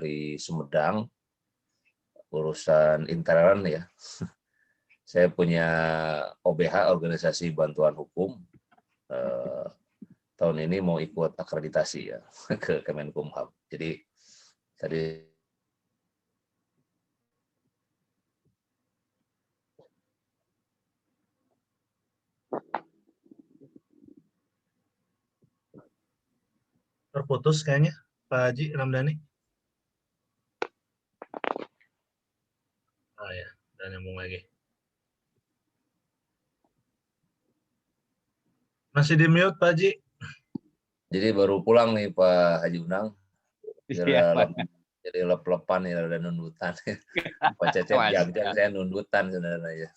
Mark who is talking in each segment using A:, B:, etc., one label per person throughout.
A: dari Sumedang, urusan intern ya. Saya punya OBH, Organisasi Bantuan Hukum. Tahun ini mau ikut akreditasi ya ke Kemenkumham. Jadi tadi
B: terputus kayaknya Pak Haji Ramdhani. Oh ya, udah nyambung lagi. Masih di mute Pak Haji.
A: jadi baru pulang nih Pak Haji Unang.
C: Iya, Pak.
A: Jadi lep-lepan ya, udah nundutan. Pak Cecep Jagjang saya nundutan sebenarnya.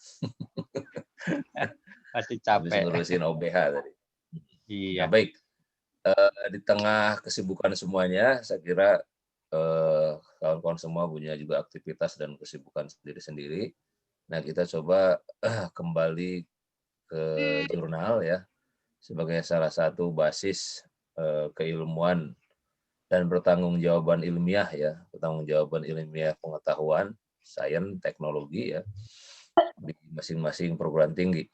C: Masih
A: Habis
C: capek.
A: ngurusin OBH tadi.
C: Iya.
A: Nah, baik. Di tengah kesibukan semuanya, saya kira kawan-kawan semua punya juga aktivitas dan kesibukan sendiri-sendiri. Nah, kita coba kembali ke jurnal ya, sebagai salah satu basis keilmuan dan pertanggungjawaban ilmiah ya, pertanggungjawaban ilmiah pengetahuan, sains, teknologi ya, di masing-masing perguruan tinggi.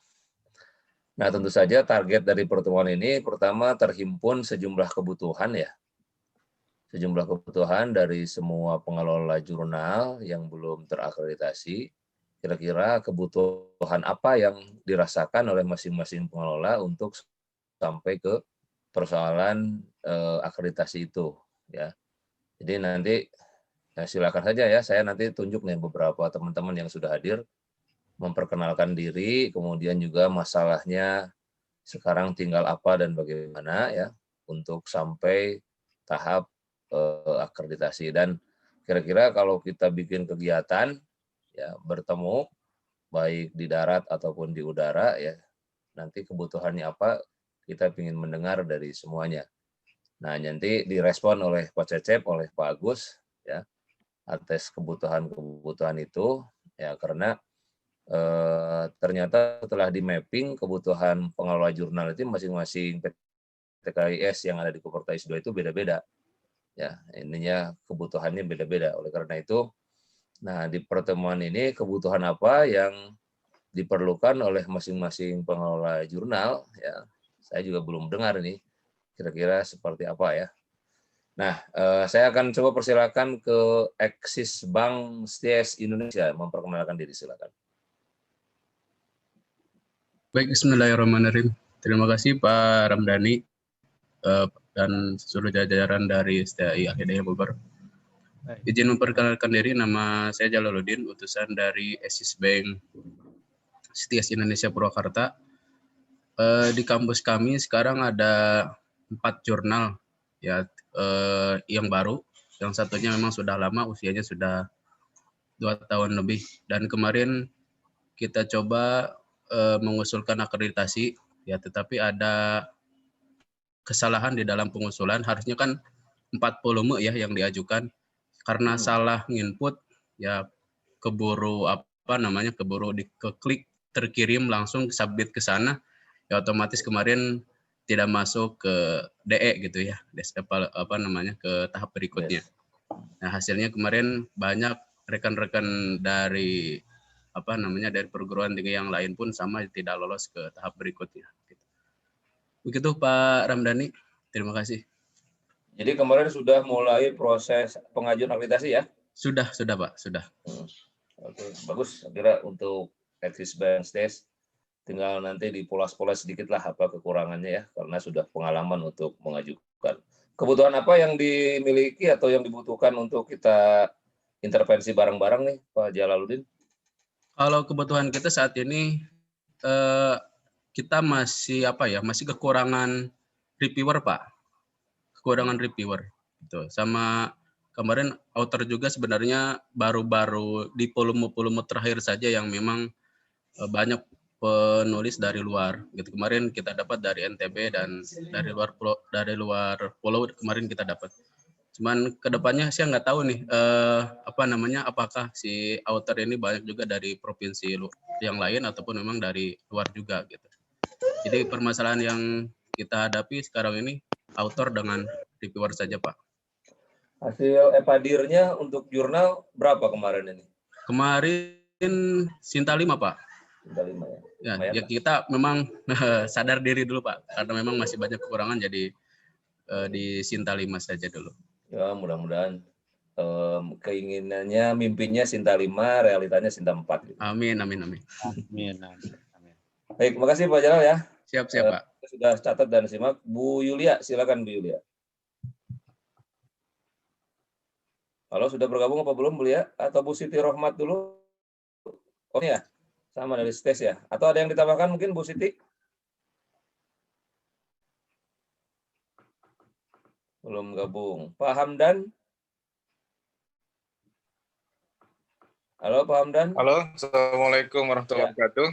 A: Nah, tentu saja target dari pertemuan ini pertama terhimpun sejumlah kebutuhan ya. Sejumlah kebutuhan dari semua pengelola jurnal yang belum terakreditasi. Kira-kira kebutuhan apa yang dirasakan oleh masing-masing pengelola untuk sampai ke persoalan akreditasi itu ya. Jadi nanti silakan saja ya, saya nanti tunjuk nih beberapa teman-teman yang sudah hadir, memperkenalkan diri, kemudian juga masalahnya sekarang tinggal apa dan bagaimana ya untuk sampai tahap akreditasi. Dan kira-kira kalau kita bikin kegiatan ya bertemu baik di darat ataupun di udara ya, nanti kebutuhannya apa kita ingin mendengar dari semuanya. Nah, nanti direspon oleh Pak Cecep, oleh Pak Agus ya atas kebutuhan-kebutuhan itu ya, karena ternyata setelah di mapping kebutuhan pengelola jurnal itu masing-masing PTKIS yang ada di Kopertais 2 itu beda-beda ya, ininya kebutuhannya beda-beda. Oleh karena itu, nah di pertemuan ini kebutuhan apa yang diperlukan oleh masing-masing pengelola jurnal ya, saya juga belum dengar nih kira-kira seperti apa ya. Nah, saya akan coba persilakan ke Eksis Bank STS Indonesia memperkenalkan diri, silakan.
D: Baik, bismillahirrahmanirrahim. Terima kasih Pak Ramdhani dan seluruh jajaran dari STAI Al-Hidayah Bogor. Izin memperkenalkan diri, nama saya Jalaluddin, utusan dari Eksis Bank STS Indonesia Purwakarta. Di kampus kami sekarang ada 4 jurnal ya, yang baru, yang satunya memang sudah lama, usianya sudah 2 tahun lebih, dan kemarin kita coba mengusulkan akreditasi ya, tetapi ada kesalahan di dalam pengusulan. Harusnya kan 4 volume ya yang diajukan, karena salah nginput ya, keburu keburu diklik terkirim langsung submit ke sana ya, otomatis kemarin tidak masuk ke DE gitu ya, ke tahap berikutnya. Nah, hasilnya kemarin banyak rekan-rekan dari dari perguruan tinggi yang lain pun sama tidak lolos ke tahap berikutnya. Begitu Pak Ramdhani, terima kasih.
A: Jadi kemarin sudah mulai proses pengajuan akreditasi ya?
D: Sudah Pak, sudah.
A: Oke, bagus. Saya kira untuk Eksis Bank STS tinggal nanti dipoles-poles sedikit lah apa kekurangannya ya, karena sudah pengalaman untuk mengajukan. Kebutuhan apa yang dimiliki atau yang dibutuhkan untuk kita intervensi bareng-bareng nih Pak Jalaluddin?
D: Kalau kebutuhan kita saat ini kita masih masih kekurangan reviewer Pak, kekurangan reviewer gitu. Sama kemarin author juga sebenarnya baru-baru di volume terakhir saja yang memang banyak penulis dari luar gitu. Kemarin kita dapat dari NTB dan dari luar pulau kemarin kita dapat. Cuman kedepannya saya nggak tahu nih apakah si author ini banyak juga dari provinsi yang lain ataupun memang dari luar juga gitu. Jadi permasalahan yang kita hadapi sekarang ini author dengan reviewer saja Pak.
A: Hasil epadirnya untuk jurnal berapa kemarin ini?
D: Kemarin Sinta 5, Pak.
A: Sinta 5 ya.
D: Ya,
A: Lumayan
D: ya
A: lah.
D: kita memang sadar diri dulu, Pak. Karena memang masih banyak kekurangan, jadi di Sinta 5 saja dulu.
A: Ya, mudah-mudahan keinginannya, mimpinya Sinta 5, realitanya Sinta 4. Gitu.
D: Amin, amin, amin.
C: Amin, amin, amin.
A: Baik, makasih Pak Jalal ya.
D: Siap, Pak.
A: Sudah catat dan simak. Bu Yulia, silakan Bu Yulia. Halo, sudah bergabung apa belum Bu Yulia? Atau Bu Siti Rohmat dulu? Oh ya, sama dari STES ya. Atau ada yang ditambahkan mungkin Bu Siti? Belum gabung. Pak Hamdan? Halo Pak Hamdan.
E: Halo, Assalamualaikum warahmatullahi wabarakatuh.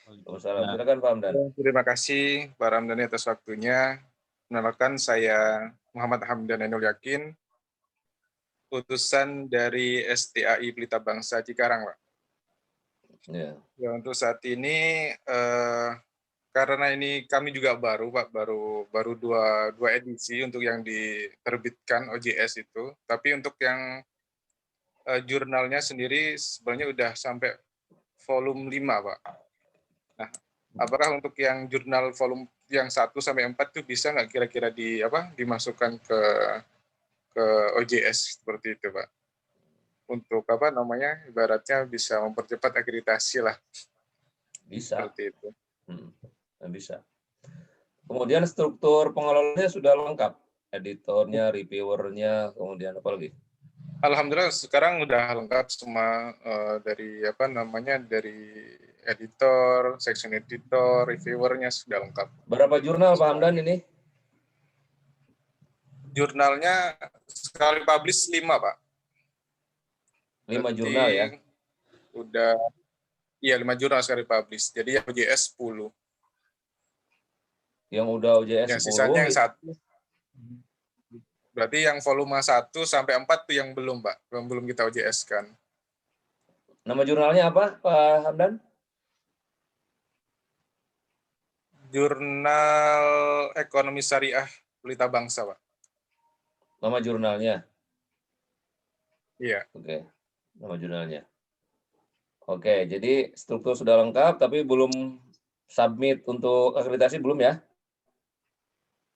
A: Waalaikumsalam. Silakan Pak Hamdan.
E: Terima kasih Pak Ramdhani atas waktunya. Mengenalkan saya Muhammad Hamdan Ainul Yakin, utusan dari STAI Pelita Bangsa Cikarang, Pak.
A: Ya.
E: Ya, untuk saat ini karena ini kami juga baru, Pak, baru dua edisi untuk yang diterbitkan OJS itu. Tapi untuk yang jurnalnya sendiri sebenarnya udah sampai volume 5, Pak. Nah, apakah untuk yang jurnal volume yang 1 sampai 4 itu bisa nggak kira-kira dimasukkan ke OJS seperti itu, Pak? Untuk ibaratnya bisa mempercepat akreditasi lah.
A: Bisa.
E: Seperti itu.
A: Bisa. Kemudian struktur pengelolanya sudah lengkap. Editornya, reviewernya, kemudian apa lagi?
E: Alhamdulillah sekarang udah lengkap semua dari dari editor, section editor, reviewernya sudah lengkap.
A: Berapa jurnal Pak Hamdan ini?
E: Jurnalnya sekali publish 5, Pak.
A: 5 jurnal ya?
E: Udah, iya 5 jurnal sekali publish. Jadi yang OJS 10.
A: Yang udah OJS 10.
E: Yang sisanya yang 1. Berarti yang volume 1 sampai 4 tuh yang belum, Pak. Belum kita OJS kan.
A: Nama jurnalnya apa Pak Hamdan?
E: Jurnal Ekonomi Syariah Pelita Bangsa, Pak.
A: Nama jurnalnya?
E: Iya.
A: Oke, nama jurnalnya. Oke, jadi struktur sudah lengkap, tapi belum submit untuk akreditasi belum ya?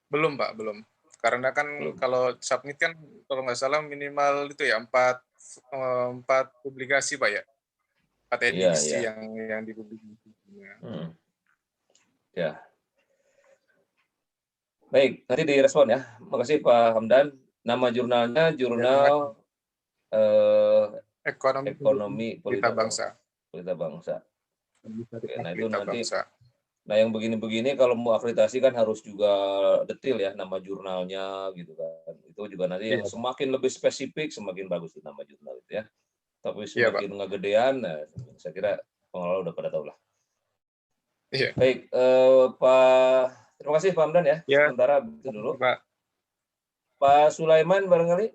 E: Belum, Pak, belum. Karena kan kalau submit kan kalau nggak salah minimal itu ya 4 publikasi, Pak ya. 4 edisi
A: iya.
E: yang dipublikasikan.
A: Ya. Baik, nanti direspon ya. Makasih Pak Hamdan. Nama jurnalnya jurnal Ekonomi Pelita Bangsa. Pelita Bangsa. Oke, nah itu nanti. Nah yang begini-begini kalau mau akreditasi kan harus juga detail ya nama jurnalnya gitu kan. Itu juga nanti semakin lebih spesifik semakin bagus itu nama jurnal itu ya. Tapi semakin ngegedean, nah, saya kira pengelola udah pada tahu lah.
E: Iya.
A: Baik, Pak, terima kasih Pak Hamdan ya. Sementara itu dulu. Pak Sulaiman barangkali?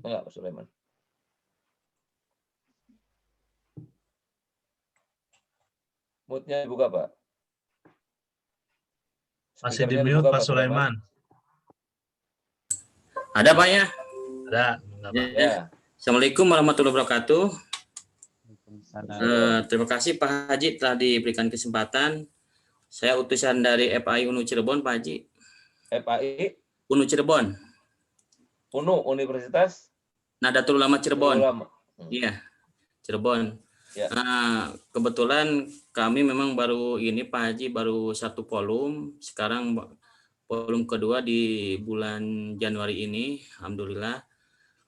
A: Enggak, Pak Sulaiman. Mood-nya dibuka, Pak.
B: Masih di mute Pak Sulaiman.
C: Ada Pak ya?
B: Ada.
A: Ya.
C: Assalamualaikum warahmatullahi wabarakatuh. Terima kasih Pak Haji telah diberikan kesempatan. Saya utusan dari FAI UNU Cirebon, Pak Haji.
A: FAI?
C: UNU Cirebon.
A: UNU, Universitas?
C: Nahdlatul Ulama Cirebon. Iya, Cirebon. Ya. Nah, kebetulan kami memang baru ini Pak Haji, baru 1 volume. Sekarang volume kedua di bulan Januari ini, alhamdulillah.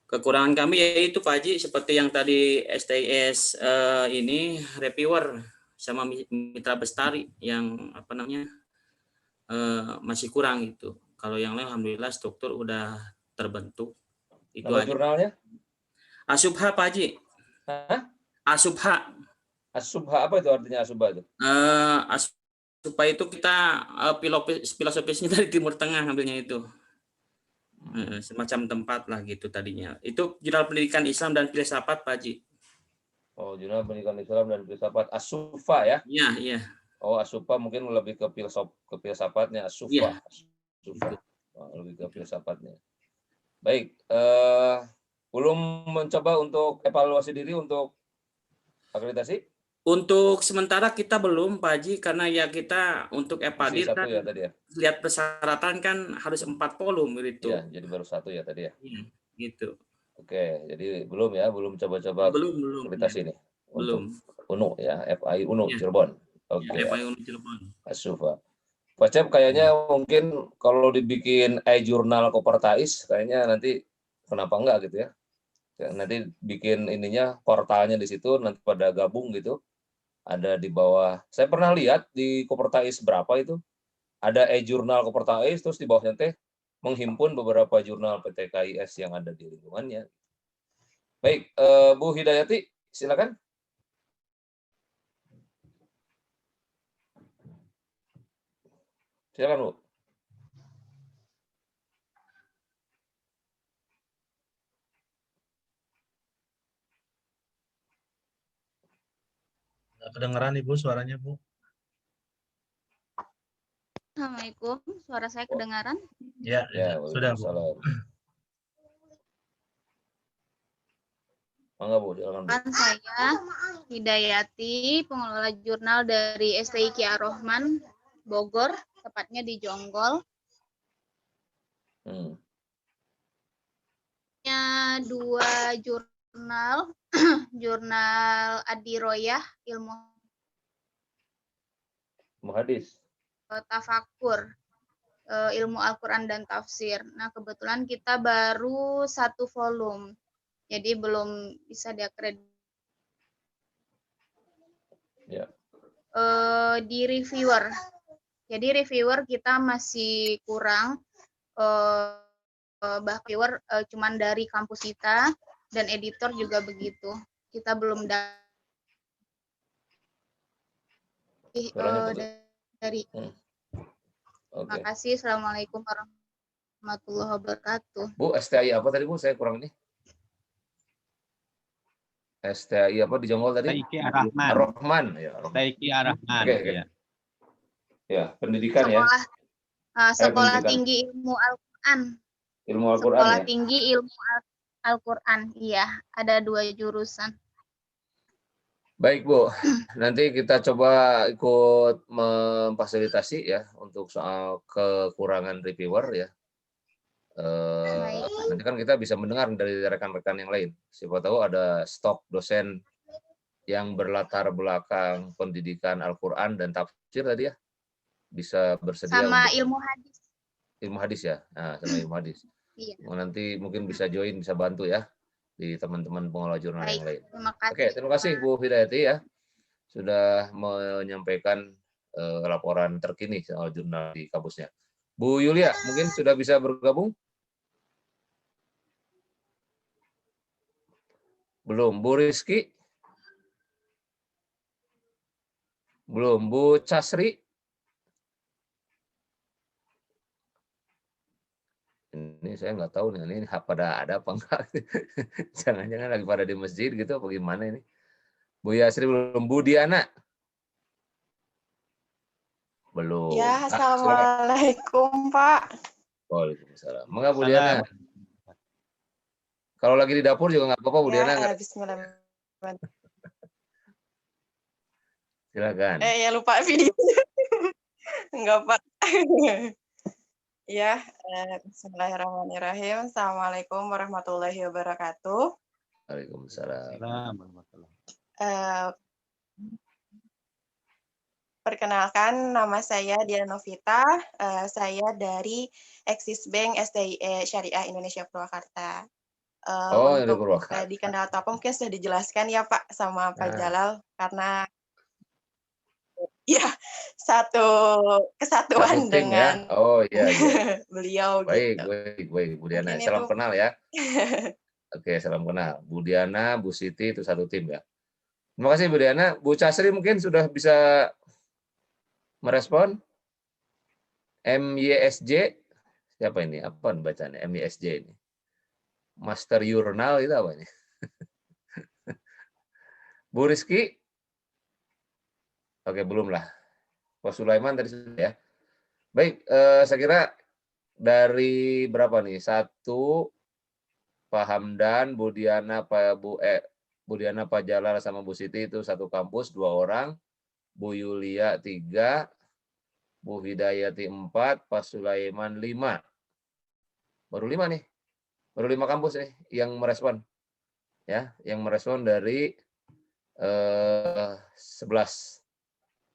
C: Kekurangan kami yaitu Pak Haji seperti yang tadi STIS ini reviewer sama mitra bestari yang masih kurang gitu. Kalau yang lain alhamdulillah struktur udah terbentuk. Itu
A: nama
C: aja.
A: Jurnalnya?
C: Asubha Pak Haji.
A: Hah?
C: Asubha.
A: Asubha apa itu artinya Asubha itu?
C: Asubha itu kita filosofisnya dari Timur Tengah ambilnya itu. Semacam tempat lah gitu tadinya. Itu jurnal pendidikan Islam dan filsafat Pak Haji.
A: Oh, jurnal pendidikan Islam dan filsafat Asubha ya?
C: Iya, iya.
A: Oh, Asubha mungkin lebih ke filsafatnya Asubha.
C: Iya.
A: logika filsafatnya. Baik, belum mencoba untuk evaluasi diri untuk akreditasi?
C: Untuk sementara kita belum, Pak Haji, karena ya kita untuk evadir kan
A: ya, tadi ya?
C: lihat persyaratan kan harus 4 volume gitu.
A: Ya, jadi baru 1 ya tadi ya?
C: Iya, gitu.
A: Oke, jadi belum ya, belum coba-coba akreditasi
C: ya.
A: nih. Untuk UNU ya, FI UNU
C: Ya.
A: Cirebon. Oke.
C: Ya, FI UNU Cirebon.
A: Asufa. Pak Cep kayaknya mungkin kalau dibikin jurnal Kopertais kayaknya nanti kenapa enggak gitu ya. Nanti bikin ininya portalnya di situ nanti pada gabung gitu. Ada di bawah. Saya pernah lihat di Kopertais berapa itu. Ada jurnal Kopertais terus di bawahnya teh menghimpun beberapa jurnal PTKIS yang ada di lingkungannya. Baik, Bu Hidayati, silakan. Silakan, Bu.
B: Nggak kedengeran Ibu suaranya, Bu.
F: Assalamualaikum, suara saya kedengaran?
B: Ya, sudah, Bu.
A: Mangga, Bu, silakan, Bu.
F: Saya Hidayati, pengelola jurnal dari STI Ki Ar-Rahman, Bogor, tepatnya di Jonggol. Dua jurnal, jurnal Adiroyah, ilmu
A: hadis,
F: tafakur, ilmu Al-Quran dan tafsir. Nah, kebetulan kita baru 1 volume, jadi belum bisa diakreditasi.
A: Ya.
F: Di reviewer, jadi reviewer kita masih kurang, bahkan reviewer cuman dari kampus kita dan editor juga begitu. Kita belum dari. Terima kasih. Assalamualaikum warahmatullahi wabarakatuh.
A: Bu, STI apa tadi, Bu? Saya kurang nih. STI apa di Jonggol tadi?
G: STI Ki Ar-Rahman.
A: Ar-Rahman. Ya,
G: STI Ki Ar-Rahman.
A: Oke. Ya, pendidikan ya.
F: Sekolah Tinggi Ilmu Al-Quran.
A: Ilmu Al-Quran
F: Sekolah
A: ya?
F: Tinggi Ilmu Al-Quran. Iya, ada 2 jurusan.
A: Baik, Bu. Nanti kita coba ikut memfasilitasi ya untuk soal kekurangan reviewer ya. Nanti kan kita bisa mendengar dari rekan-rekan yang lain. Siapa tahu ada stok dosen yang berlatar belakang pendidikan Al-Quran dan tafsir tadi ya. Bisa bersedia
F: sama
A: untuk
F: ilmu hadis.
A: Ilmu hadis ya. Nah, sama ilmu hadis.
F: Iya.
A: Nanti mungkin bisa join, bisa bantu ya di teman-teman pengelola jurnal yang lain.
F: Terima kasih.
A: Oke, terima kasih Bu Hidayati ya sudah menyampaikan laporan terkini soal jurnal di kampusnya. Bu Yulia mungkin sudah bisa bergabung? Belum. Bu Rizky? Belum. Bu Casri? Ini saya nggak tahu nih, ini pada ada apa enggak. Jangan-jangan lagi pada di masjid gitu apa gimana ini. Bu Yasri belum. Bu Diana? Belum.
H: Ya, assalamualaikum Pak.
A: Waalaikumsalam. Mengapa Bu Diana? Kalau lagi di dapur juga nggak apa-apa Bu Diana.
H: Bismillah.
A: Silakan.
H: Ya lupa videonya. Enggak Pak. Ya, bismillahirrahmanirrahim. Assalamualaikum warahmatullahi wabarakatuh.
A: Waalaikumsalam.
H: Perkenalkan, nama saya Diana Novita. Saya dari Axis Bank STIE Syariah Indonesia Purwakarta. Untuk di Kendal atau apa mungkin sudah dijelaskan ya Pak sama Pak Jalal, karena ya satu kesatuan dengan
A: ya? Oh iya.
H: beliau.
A: Baik,
H: gitu.
A: baik Bu Diana. Salam kenal ya. Oke, salam kenal. Bu Diana, Bu Siti itu satu tim ya. Terima kasih Bu Diana. Bu Casri mungkin sudah bisa merespon. MYSJ siapa ini? Apa bacanya? MYSJ ini. Master Jurnal itu apa ini? Bu Rizky? Oke, belum lah. Pak Sulaiman tadi sudah ya. Baik, saya kira dari berapa nih? 1, Pak Hamdan, Budiana, Budiana, Pak Jalal sama Bu Siti itu satu kampus 2 orang, Bu Yulia 3, Bu Hidayati 4, Pak Sulaiman 5. Baru 5 nih. Baru 5 kampus yang merespon. Ya, yang merespon dari 11.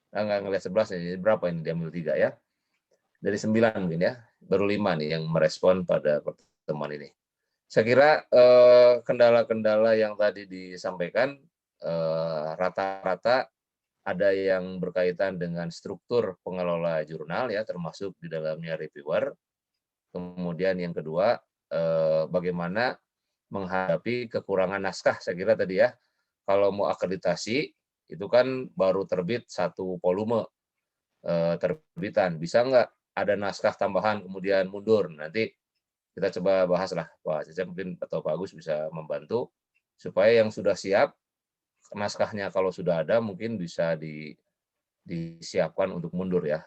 A: Enggak ngelihat 11 ya, berapa ini diambil 3 ya. Dari 9 mungkin ya. Baru 5 nih yang merespon pada pertemuan ini. Saya kira kendala-kendala yang tadi disampaikan rata-rata ada yang berkaitan dengan struktur pengelola jurnal ya, termasuk di dalamnya reviewer. Kemudian yang kedua, bagaimana menghadapi kekurangan naskah. Saya kira tadi ya, kalau mau akreditasi itu kan baru terbit 1 volume terbitan. Bisa nggak ada naskah tambahan kemudian mundur? Nanti kita coba bahas lah, Pak Cecep mungkin atau Pak Agus bisa membantu supaya yang sudah siap naskahnya kalau sudah ada mungkin bisa disiapkan untuk mundur ya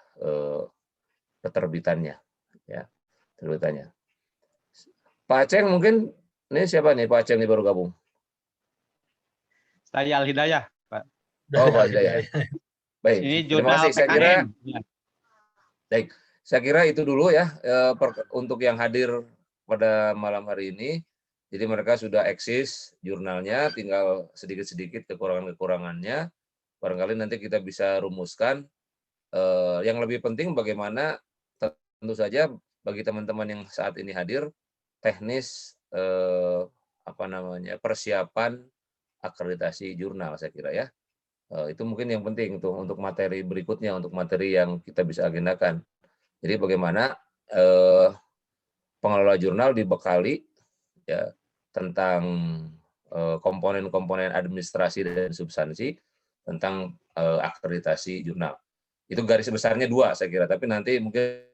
A: keterbitannya ya terbitannya. Pak Aceng mungkin ini siapa nih Pak Aceng nih baru gabung?
G: Saya Al Hidayah, Pak.
A: Oh Pak Hidayah. Baik.
G: Ini
A: Terima kasih. Saya kira baik. Saya kira itu dulu ya untuk yang hadir pada malam hari ini. Jadi mereka sudah eksis jurnalnya, tinggal sedikit-sedikit kekurangan-kekurangannya. Barangkali nanti kita bisa rumuskan. Yang lebih penting bagaimana tentu saja bagi teman-teman yang saat ini hadir, teknis persiapan akreditasi jurnal saya kira ya. Itu mungkin yang penting tuh untuk materi berikutnya, untuk materi yang kita bisa agendakan. Jadi bagaimana pengelola jurnal dibekali ya tentang komponen-komponen administrasi dan substansi tentang akreditasi jurnal. Itu garis besarnya 2 saya kira, tapi nanti mungkin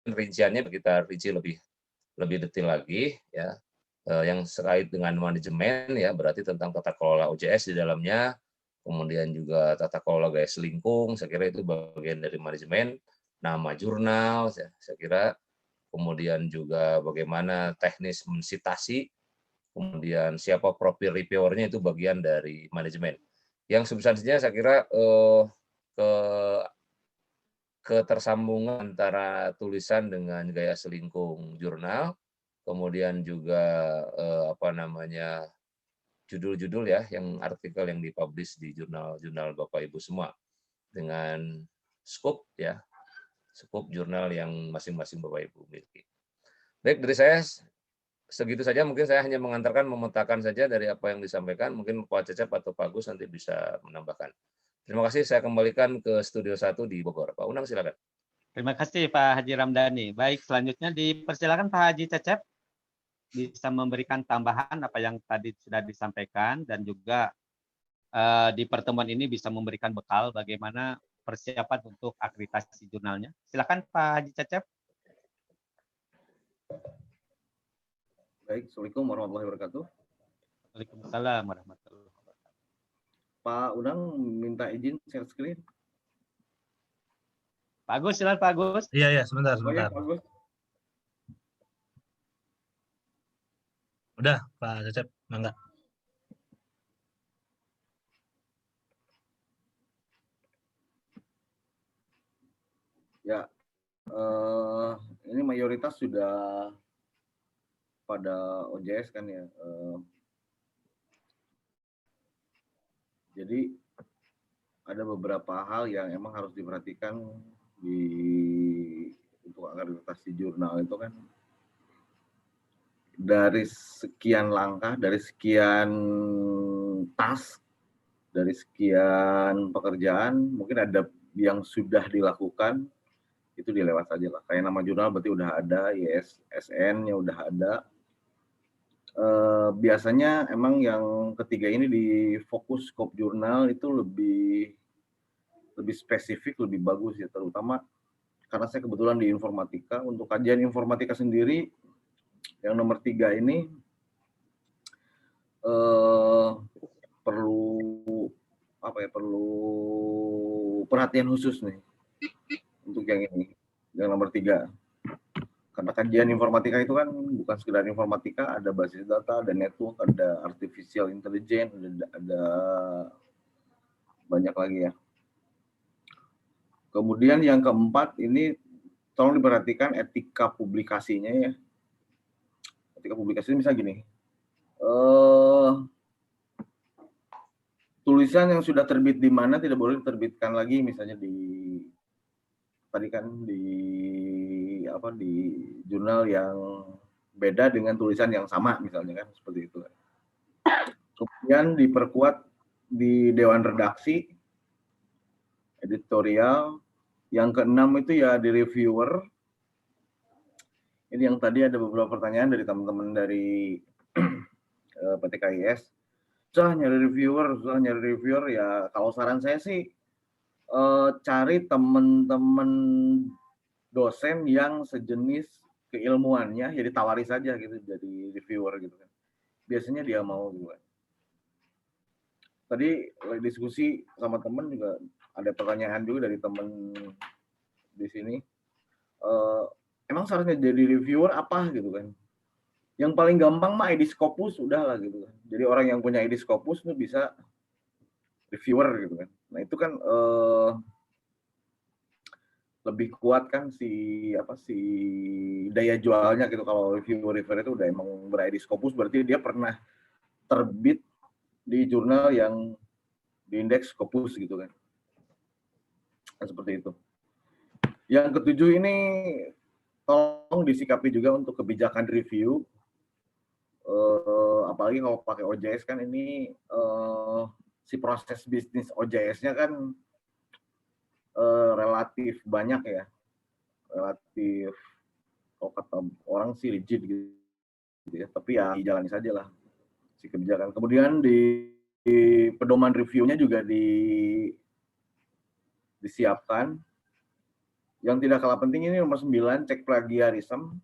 A: rinciannya kita rinci lebih detail lagi ya. Yang terkait dengan manajemen ya berarti tentang tata kelola OJS di dalamnya, kemudian juga tata kelola gaya selingkung, saya kira itu bagian dari manajemen, nama jurnal, saya kira, kemudian juga bagaimana teknis mensitasi, kemudian siapa profil reviewernya itu bagian dari manajemen. Yang substansinya saya kira ketersambungan antara tulisan dengan gaya selingkung jurnal, kemudian juga judul-judul ya, yang artikel yang dipublish di jurnal-jurnal Bapak Ibu semua dengan scope ya, scope jurnal yang masing-masing Bapak Ibu miliki. Baik, dari saya segitu saja, mungkin saya hanya mengantarkan, memetakan saja dari apa yang disampaikan, mungkin Pak Cecep atau Pak Agus nanti bisa menambahkan. Terima kasih, saya kembalikan ke Studio 1 di Bogor. Pak Unang silakan.
G: Terima kasih Pak Haji Ramdhani. Baik, selanjutnya dipersilakan Pak Haji Cecep bisa memberikan tambahan apa yang tadi sudah disampaikan dan juga di pertemuan ini bisa memberikan bekal bagaimana persiapan untuk akreditasi jurnalnya. Silakan Pak Haji Cecep.
I: Baik, Assalamualaikum warahmatullahi wabarakatuh.
G: Waalaikumsalam warahmatullahi wabarakatuh.
I: Pak Unang minta izin share screen.
G: Pak Agus, silakan Pak Agus.
B: Iya, sebentar.
I: Pak Agus.
B: Udah, Pak Cecep, mangga.
I: Ya, ini mayoritas sudah pada OJS kan ya. Jadi ada beberapa hal yang emang harus diperhatikan untuk akreditasi jurnal itu kan. Dari sekian langkah, dari sekian task, dari sekian pekerjaan, mungkin ada yang sudah dilakukan, itu dilewat saja lah. Kayak nama jurnal berarti udah ada, ISSN-nya udah ada. Biasanya emang yang ketiga ini di fokus scope jurnal itu lebih spesifik, lebih bagus ya, terutama karena saya kebetulan di informatika. Untuk kajian informatika sendiri, yang nomor 3 ini perlu perhatian khusus nih untuk yang ini, yang nomor 3. Karena kajian informatika itu kan bukan sekedar informatika, ada basis data, ada network, ada artificial intelligence, ada banyak lagi ya. Kemudian yang keempat ini tolong diperhatikan etika publikasinya ya. Etika publikasi misalnya gini, tulisan yang sudah terbit di mana tidak boleh diterbitkan lagi, misalnya tadi kan di jurnal yang beda dengan tulisan yang sama misalnya kan, seperti itu. Kemudian diperkuat di dewan redaksi, editorial. Yang keenam itu ya di reviewer. Ini yang tadi ada beberapa pertanyaan dari teman-teman dari PTKIS. Susah nyari reviewer ya. Kalau saran saya sih cari teman-teman dosen yang sejenis keilmuannya, jadi tawari saja gitu jadi reviewer gitu kan. Biasanya dia mau gitu kan. Tadi diskusi sama teman juga ada pertanyaan juga dari teman di sini. Emang seharusnya jadi reviewer apa gitu kan? Yang paling gampang mah ID Scopus udah lah gitu kan. Jadi orang yang punya ID Scopus tuh bisa reviewer gitu kan. Nah itu kan lebih kuat kan si daya jualnya gitu. Kalau reviewer itu udah emang ber-ID Scopus berarti dia pernah terbit di jurnal yang di indeks Scopus gitu kan. Nah, seperti itu. Yang ketujuh ini tolong disikapi juga untuk kebijakan review. Apalagi kalau pakai OJS kan ini si proses bisnis OJS-nya kan relatif banyak ya. Relatif kalau kata orang sih rigid gitu ya. Tapi ya dijalani saja lah si kebijakan. Kemudian di pedoman reviewnya juga disiapkan. Yang tidak kalah penting ini nomor 9, cek plagiarisme.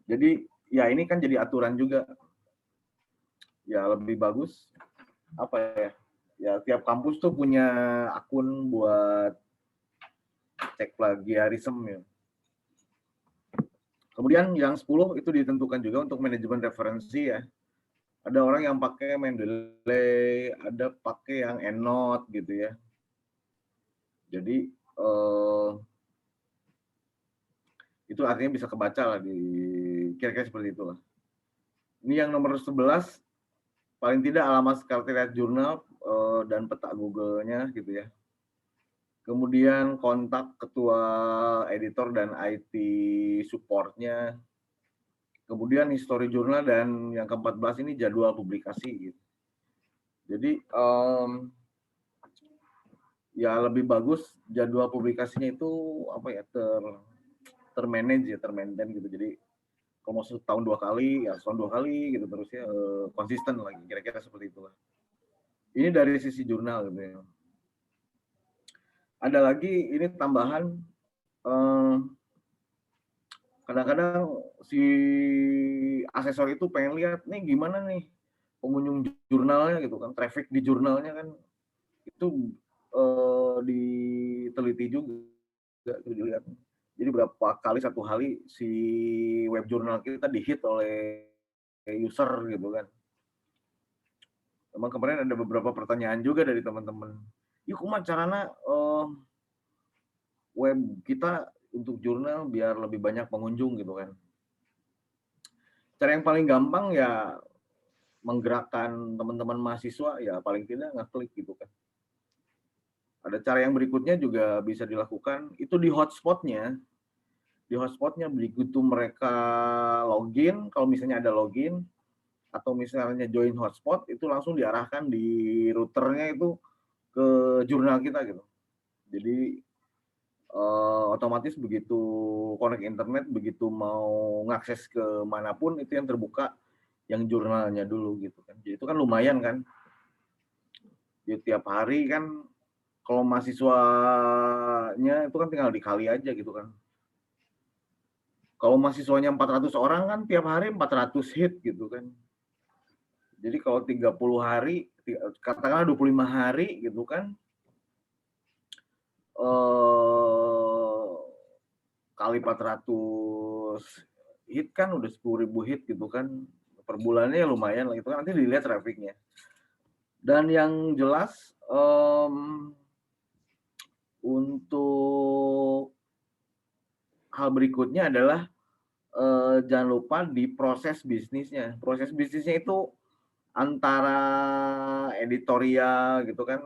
I: Jadi ya ini kan jadi aturan juga. Ya lebih bagus apa ya? Ya tiap kampus tuh punya akun buat cek plagiarisme ya. Kemudian yang 10 itu ditentukan juga untuk manajemen referensi ya. Ada orang yang pakai Mendeley, ada pakai yang EndNote gitu ya. Jadi itu artinya bisa kebaca lah di kira-kira seperti itulah. Ini yang nomor 11, paling tidak alamat sekretariat jurnal dan peta Google-nya gitu ya. Kemudian kontak ketua editor dan IT support-nya. Kemudian history jurnal dan yang ke-14 ini jadwal publikasi gitu. Jadi ya lebih bagus jadwal publikasinya itu apa ya termanage ya, termaintain gitu. Jadi kalau mau setahun 2 kali ya setahun 2 kali gitu terus ya konsisten lagi, kira-kira seperti itulah. Ini dari sisi jurnal gitu ya. Ada lagi ini tambahan kadang-kadang si asesor itu pengen lihat nih gimana nih pengunjung jurnalnya gitu kan, traffic di jurnalnya kan itu diteliti juga dilihat. Jadi berapa kali satu hari si web jurnal kita di-hit oleh user gitu kan. Emang kemarin ada beberapa pertanyaan juga dari teman-teman. Yuk kumaha carana web kita untuk jurnal biar lebih banyak pengunjung gitu kan. Cara yang paling gampang ya menggerakkan teman-teman mahasiswa ya paling tidak ngeklik gitu kan. Ada cara yang berikutnya juga bisa dilakukan, itu di hotspotnya. Di hotspotnya begitu mereka login, kalau misalnya ada login, atau misalnya join hotspot, itu langsung diarahkan di routernya itu ke jurnal kita gitu. Jadi otomatis begitu connect internet, begitu mau ngakses ke manapun, itu yang terbuka yang jurnalnya dulu gitu kan. Jadi itu kan lumayan kan. Jadi tiap hari kan kalau mahasiswanya itu kan tinggal dikali aja gitu kan. Kalau mahasiswanya 400 orang kan tiap hari 400 hit gitu kan. Jadi kalau 30 hari, katakanlah 25 hari gitu kan, kali 400 hit kan, udah 10.000 hit gitu kan, per bulannya ya lumayan lah gitu kan, nanti dilihat trafficnya. Dan yang jelas untuk hal berikutnya adalah jangan lupa di proses bisnisnya. Proses bisnisnya itu antara editorial gitu kan,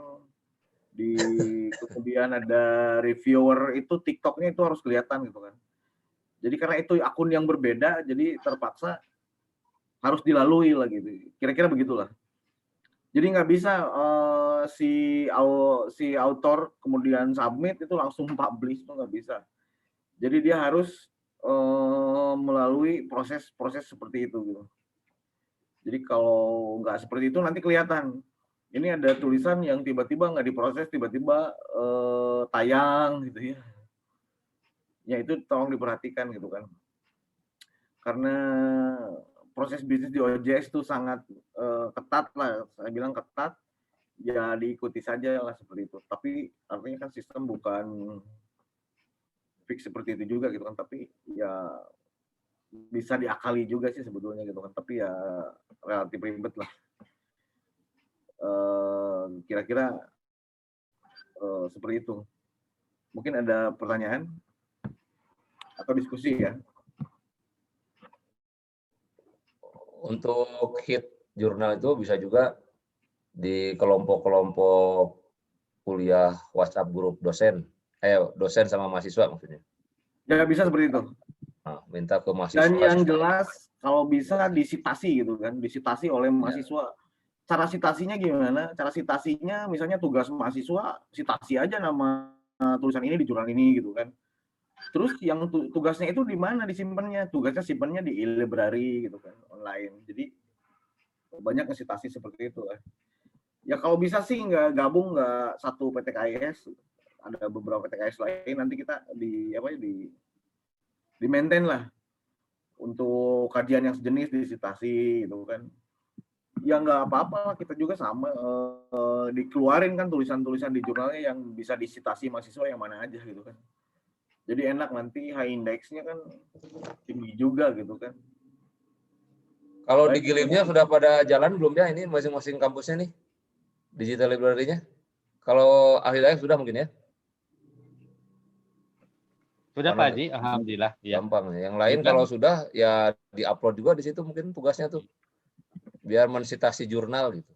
I: kemudian ada reviewer, itu TikToknya itu harus kelihatan gitu kan. Jadi karena itu akun yang berbeda, jadi terpaksa harus dilalui lah gitu. Kira-kira begitulah. Jadi nggak bisa si author kemudian submit itu langsung publish, itu nggak bisa. Jadi dia harus melalui proses seperti itu gitu. Jadi kalau nggak seperti itu nanti kelihatan. Ini ada tulisan yang tiba-tiba nggak diproses, tiba-tiba tayang gitu ya. Ya itu tolong diperhatikan gitu kan. Karena proses bisnis di OJS itu sangat ketat lah. Saya bilang ketat, ya diikuti saja lah seperti itu. Tapi artinya kan sistem bukan fix seperti itu juga gitu kan. Tapi ya bisa diakali juga sih sebetulnya gitu kan, tapi ya relatif ribet lah. Kira-kira seperti itu. Mungkin ada pertanyaan atau diskusi ya?
A: Untuk hit jurnal itu bisa juga di kelompok-kelompok kuliah WhatsApp grup dosen sama mahasiswa maksudnya.
I: Ya bisa seperti itu.
A: Nah, minta ke mahasiswa.
I: Dan yang jelas kalau bisa disitasi gitu kan, disitasi oleh mahasiswa. Cara sitasinya gimana? Cara sitasinya misalnya tugas mahasiswa, sitasi aja nama tulisan ini di jurnal ini gitu kan. Terus yang tugasnya itu di mana disimpannya? Tugasnya simpannya di e-library gitu kan, online. Jadi banyak sitasi seperti itu lah. Ya kalau bisa sih nggak gabung, nggak satu PTKIS, ada beberapa PTKIS lain, nanti kita di maintain lah untuk kajian yang sejenis disitasi gitu kan. Ya nggak apa-apa, kita juga sama dikeluarin kan tulisan-tulisan di jurnalnya yang bisa disitasi mahasiswa yang mana aja gitu kan. Jadi enak, nanti high index-nya kan tinggi juga gitu kan.
A: Kalau di Gilimnya sudah pada jalan belum ya ini masing-masing kampusnya nih digital library-nya? Kalau ahli daya sudah mungkin ya?
G: Sudah Pak Haji, alhamdulillah.
A: Gampang. Yang lain kalau sudah ya di-upload juga di situ mungkin tugasnya tuh. Biar mensitasi jurnal gitu.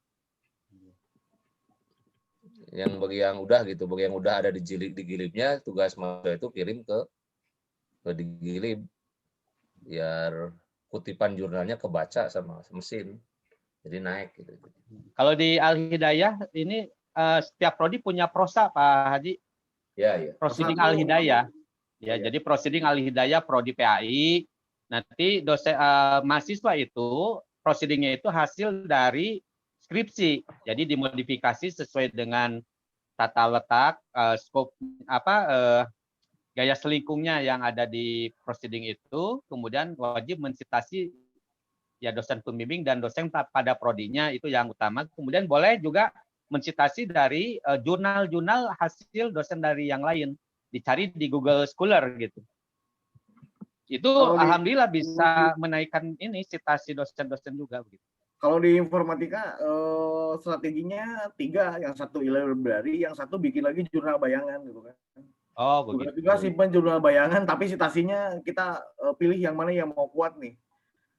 A: Yang bagi yang udah gitu, bagi yang udah ada di Gilimnya, tugas mahasiswa itu kirim ke di Gilim. Biar kutipan jurnalnya kebaca sama mesin. Jadi naik gitu.
G: Kalau di Al-Hidayah ini setiap prodi punya prosa Pak Haji.
A: Ya, ya.
G: Proceeding Al-Hidayah. Ya, jadi proceeding Al-Hidayah prodi PAI. Nanti dosen mahasiswa itu proceedingnya itu hasil dari skripsi. Jadi dimodifikasi sesuai dengan tata letak, skop gaya selingkungnya yang ada di proceeding itu, kemudian wajib mensitasi ya dosen pembimbing dan dosen pada prodinya, itu yang utama. Kemudian boleh juga mensitasi dari jurnal-jurnal hasil dosen dari yang lain, dicari di Google Scholar gitu. Itu alhamdulillah bisa menaikkan ini citasi dosen-dosen juga begitu.
I: Kalau di informatika strateginya 3, yang satu e-library, yang satu bikin lagi jurnal bayangan gitu kan.
G: Oh begitu.
I: Juga simpan jurnal bayangan, tapi citasinya kita pilih yang mana yang mau kuat nih.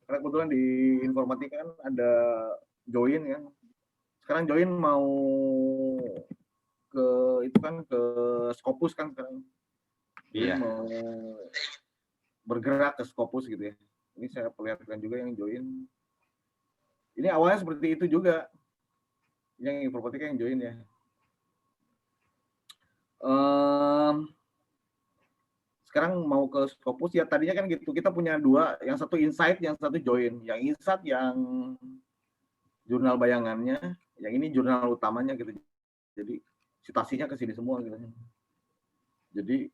I: Karena kebetulan di informatika kan ada Join kan. Sekarang Join mau ke itu kan ke Scopus kan sekarang. Iya. Mau bergerak ke Scopus gitu ya. Ini saya perlihatkan juga yang Join. Ini awalnya seperti itu juga. Yang informatika yang Join ya. Sekarang mau ke Scopus ya, tadinya kan gitu, kita punya 2, yang satu Insight, yang satu Join. Yang Insight yang jurnal bayangannya, yang ini jurnal utamanya gitu. Jadi citasinya ke sini semua gitu. Jadi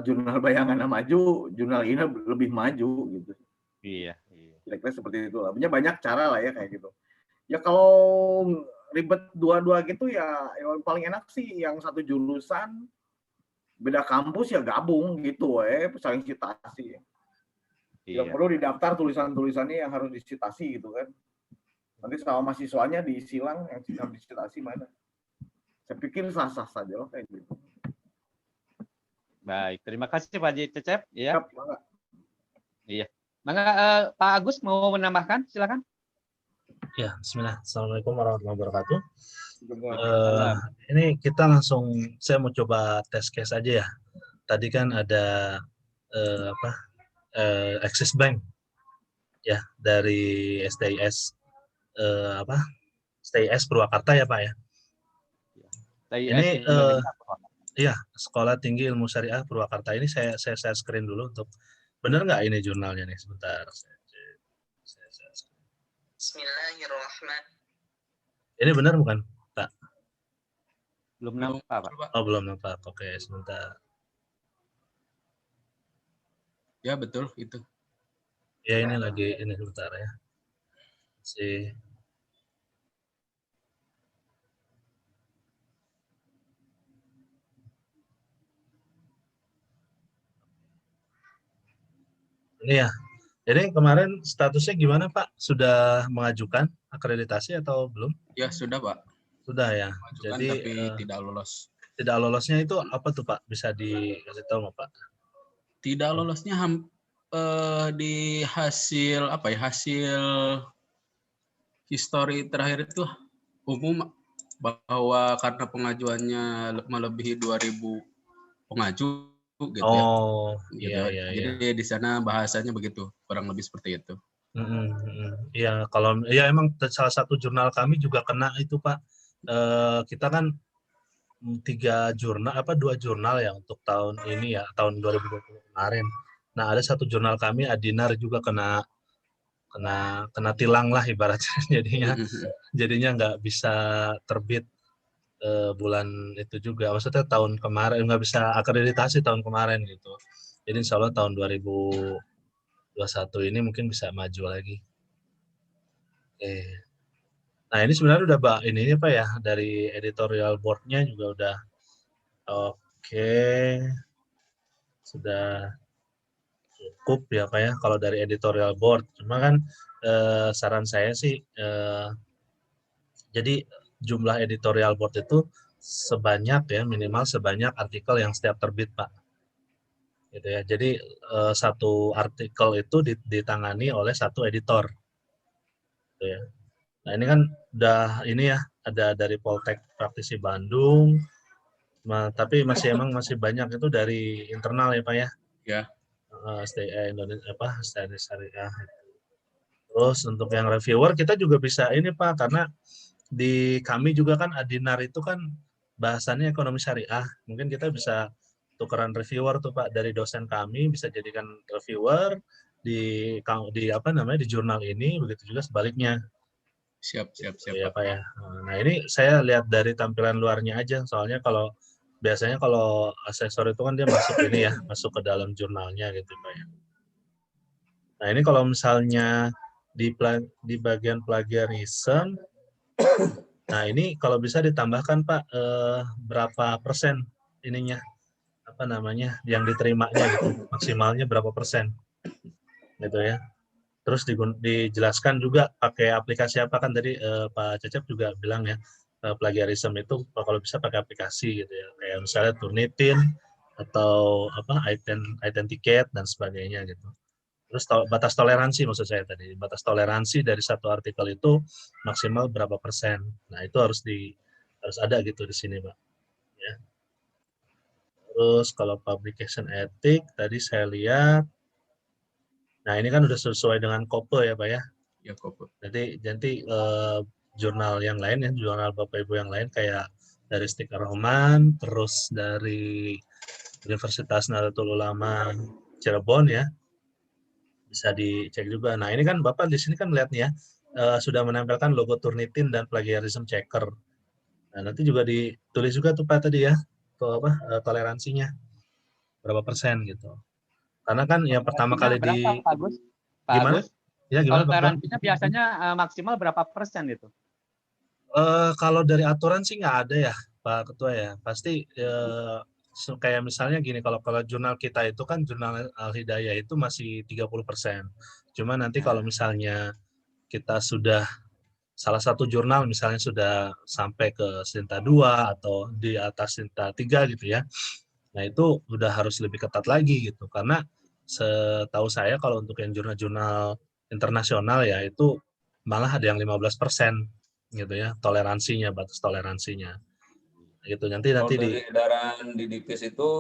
I: jurnal bayangannya maju, jurnal ini lebih maju gitu.
G: Iya.
I: Kira-kira seperti itu lah. Banyak cara lah ya kayak gitu. Ya kalau ribet dua-dua gitu ya yang paling enak sih yang satu jurusan beda kampus ya gabung gitu saling citasi. Yang perlu didaftar tulisan-tulisannya yang harus disitasi gitu kan. Nanti sama mahasiswanya disilang yang harus disitasi mana. Saya pikir sah-sah saja loh kayak gitu.
G: Baik, terima kasih Pak Haji Cecep. Ya. Iya. Maka Pak Agus mau menambahkan, silakan.
B: Ya, Bismillah. Assalamualaikum warahmatullahi wabarakatuh. Ini kita langsung, saya mau coba test case aja ya. Tadi kan ada Axis Bank ya dari STIS STIS Purwakarta ya Pak ya. Ini iya, Sekolah Tinggi Ilmu Syariah Purwakarta. Ini saya screen dulu untuk benar nggak ini jurnalnya nih, sebentar. Bismillahirrahmanirrahim. Ini benar bukan, Pak?
G: Belum nampak, Pak.
B: Oh, belum nampak. Oke, sebentar.
D: Ya, betul itu.
B: Ya, ini lagi ini sebentar ya. Ini ya. Jadi kemarin statusnya gimana Pak? Sudah mengajukan akreditasi atau belum?
D: Ya, sudah Pak.
B: Sudah ya.
D: Mengajukan,
B: jadi
D: tapi tidak lolos.
B: Tidak lolosnya itu apa tuh Pak? Bisa dikasih tahu nggak Pak?
D: Tidak lolosnya di hasil hasil histori terakhir itu umum bahwa karena pengajuannya melebihi 2000 pengaju gitu
B: iya.
D: Jadi di sana bahasanya begitu, kurang lebih seperti itu.
B: Iya, kalau ya emang salah satu jurnal kami juga kena itu Pak. Kita kan 2 jurnal ya untuk tahun ini ya, tahun 2020 kemarin. Nah, ada satu jurnal kami Adinar juga kena tilang lah ibaratnya, jadinya nggak bisa terbit bulan itu juga, maksudnya tahun kemarin nggak bisa akreditasi tahun kemarin gitu. Jadi insya Allah tahun 2021 ini mungkin bisa maju lagi. Nah ini sebenarnya udah ini Pak ya, dari editorial board-nya juga udah oke. Sudah cukup ya Pak ya kalau dari editorial board. Cuma kan saran saya sih jadi jumlah editorial board itu minimal sebanyak artikel yang setiap terbit Pak. Gitu ya. Jadi satu artikel itu ditangani oleh satu editor. Gitu ya. Nah ini kan udah ini ya, ada dari Poltek Praktisi Bandung, tapi masih banyak itu dari internal ya Pak ya.
D: Ya.
B: STI Indonesia STI Syariah. Terus untuk yang reviewer kita juga bisa ini Pak, karena di kami juga kan Adinar itu kan bahasannya ekonomi syariah. Mungkin kita bisa tukeran reviewer tuh Pak, dari dosen kami bisa jadikan reviewer di jurnal ini, begitu juga sebaliknya.
D: Siap
B: ya Pak ya. Nah ini saya lihat dari tampilan luarnya aja, soalnya biasanya kalau asesor itu kan dia masuk ke dalam jurnalnya gitu Pak ya. Nah ini kalau misalnya di bagian plagiarism, nah ini kalau bisa ditambahkan Pak berapa persen ininya yang diterimanya gitu, maksimalnya berapa persen gitu ya. Terus dijelaskan juga pakai aplikasi apa, kan tadi Pak Cecep juga bilang ya, plagiarism itu kalau bisa pakai aplikasi gitu ya, kayak misalnya Turnitin atau Identicate dan sebagainya gitu. Terus batas toleransi, maksud saya tadi, batas toleransi dari satu artikel itu maksimal berapa persen. Nah itu harus ada gitu di sini Pak. Ya. Terus kalau publication ethic tadi saya lihat, nah ini kan udah sesuai dengan KOPE ya Pak ya.
D: Ya KOPE.
B: Jadi jurnal yang lain ya, jurnal Bapak Ibu yang lain kayak dari Stik Ar-Rahman, terus dari Universitas Nahdlatul Ulama Cirebon ya, bisa dicek juga. Nah ini kan Bapak di sini kan lihat nih ya, sudah menampilkan logo Turnitin dan plagiarism checker. Nah nanti juga ditulis juga tuh Pak tadi ya, tuh toleransinya berapa persen gitu. Karena kan yang pertama kali
G: Pak Agus?
B: Gimana? Ya gimana Pak?
G: Toleransinya biasanya maksimal berapa persen itu?
B: Kalau dari aturan sih nggak ada ya Pak Ketua ya. Pasti kayak misalnya gini, kalau jurnal kita itu kan jurnal Al-Hidayah itu masih 30%. Cuma nanti kalau misalnya kita sudah salah satu jurnal misalnya sudah sampai ke Sinta 2 atau di atas Sinta 3 gitu ya. Nah, itu udah harus lebih ketat lagi gitu. Karena setahu saya kalau untuk yang jurnal-jurnal internasional ya itu malah ada yang 15% gitu ya, toleransinya, batas toleransinya. Gitu. Nanti
A: Kalau dari edaran di Dipis itu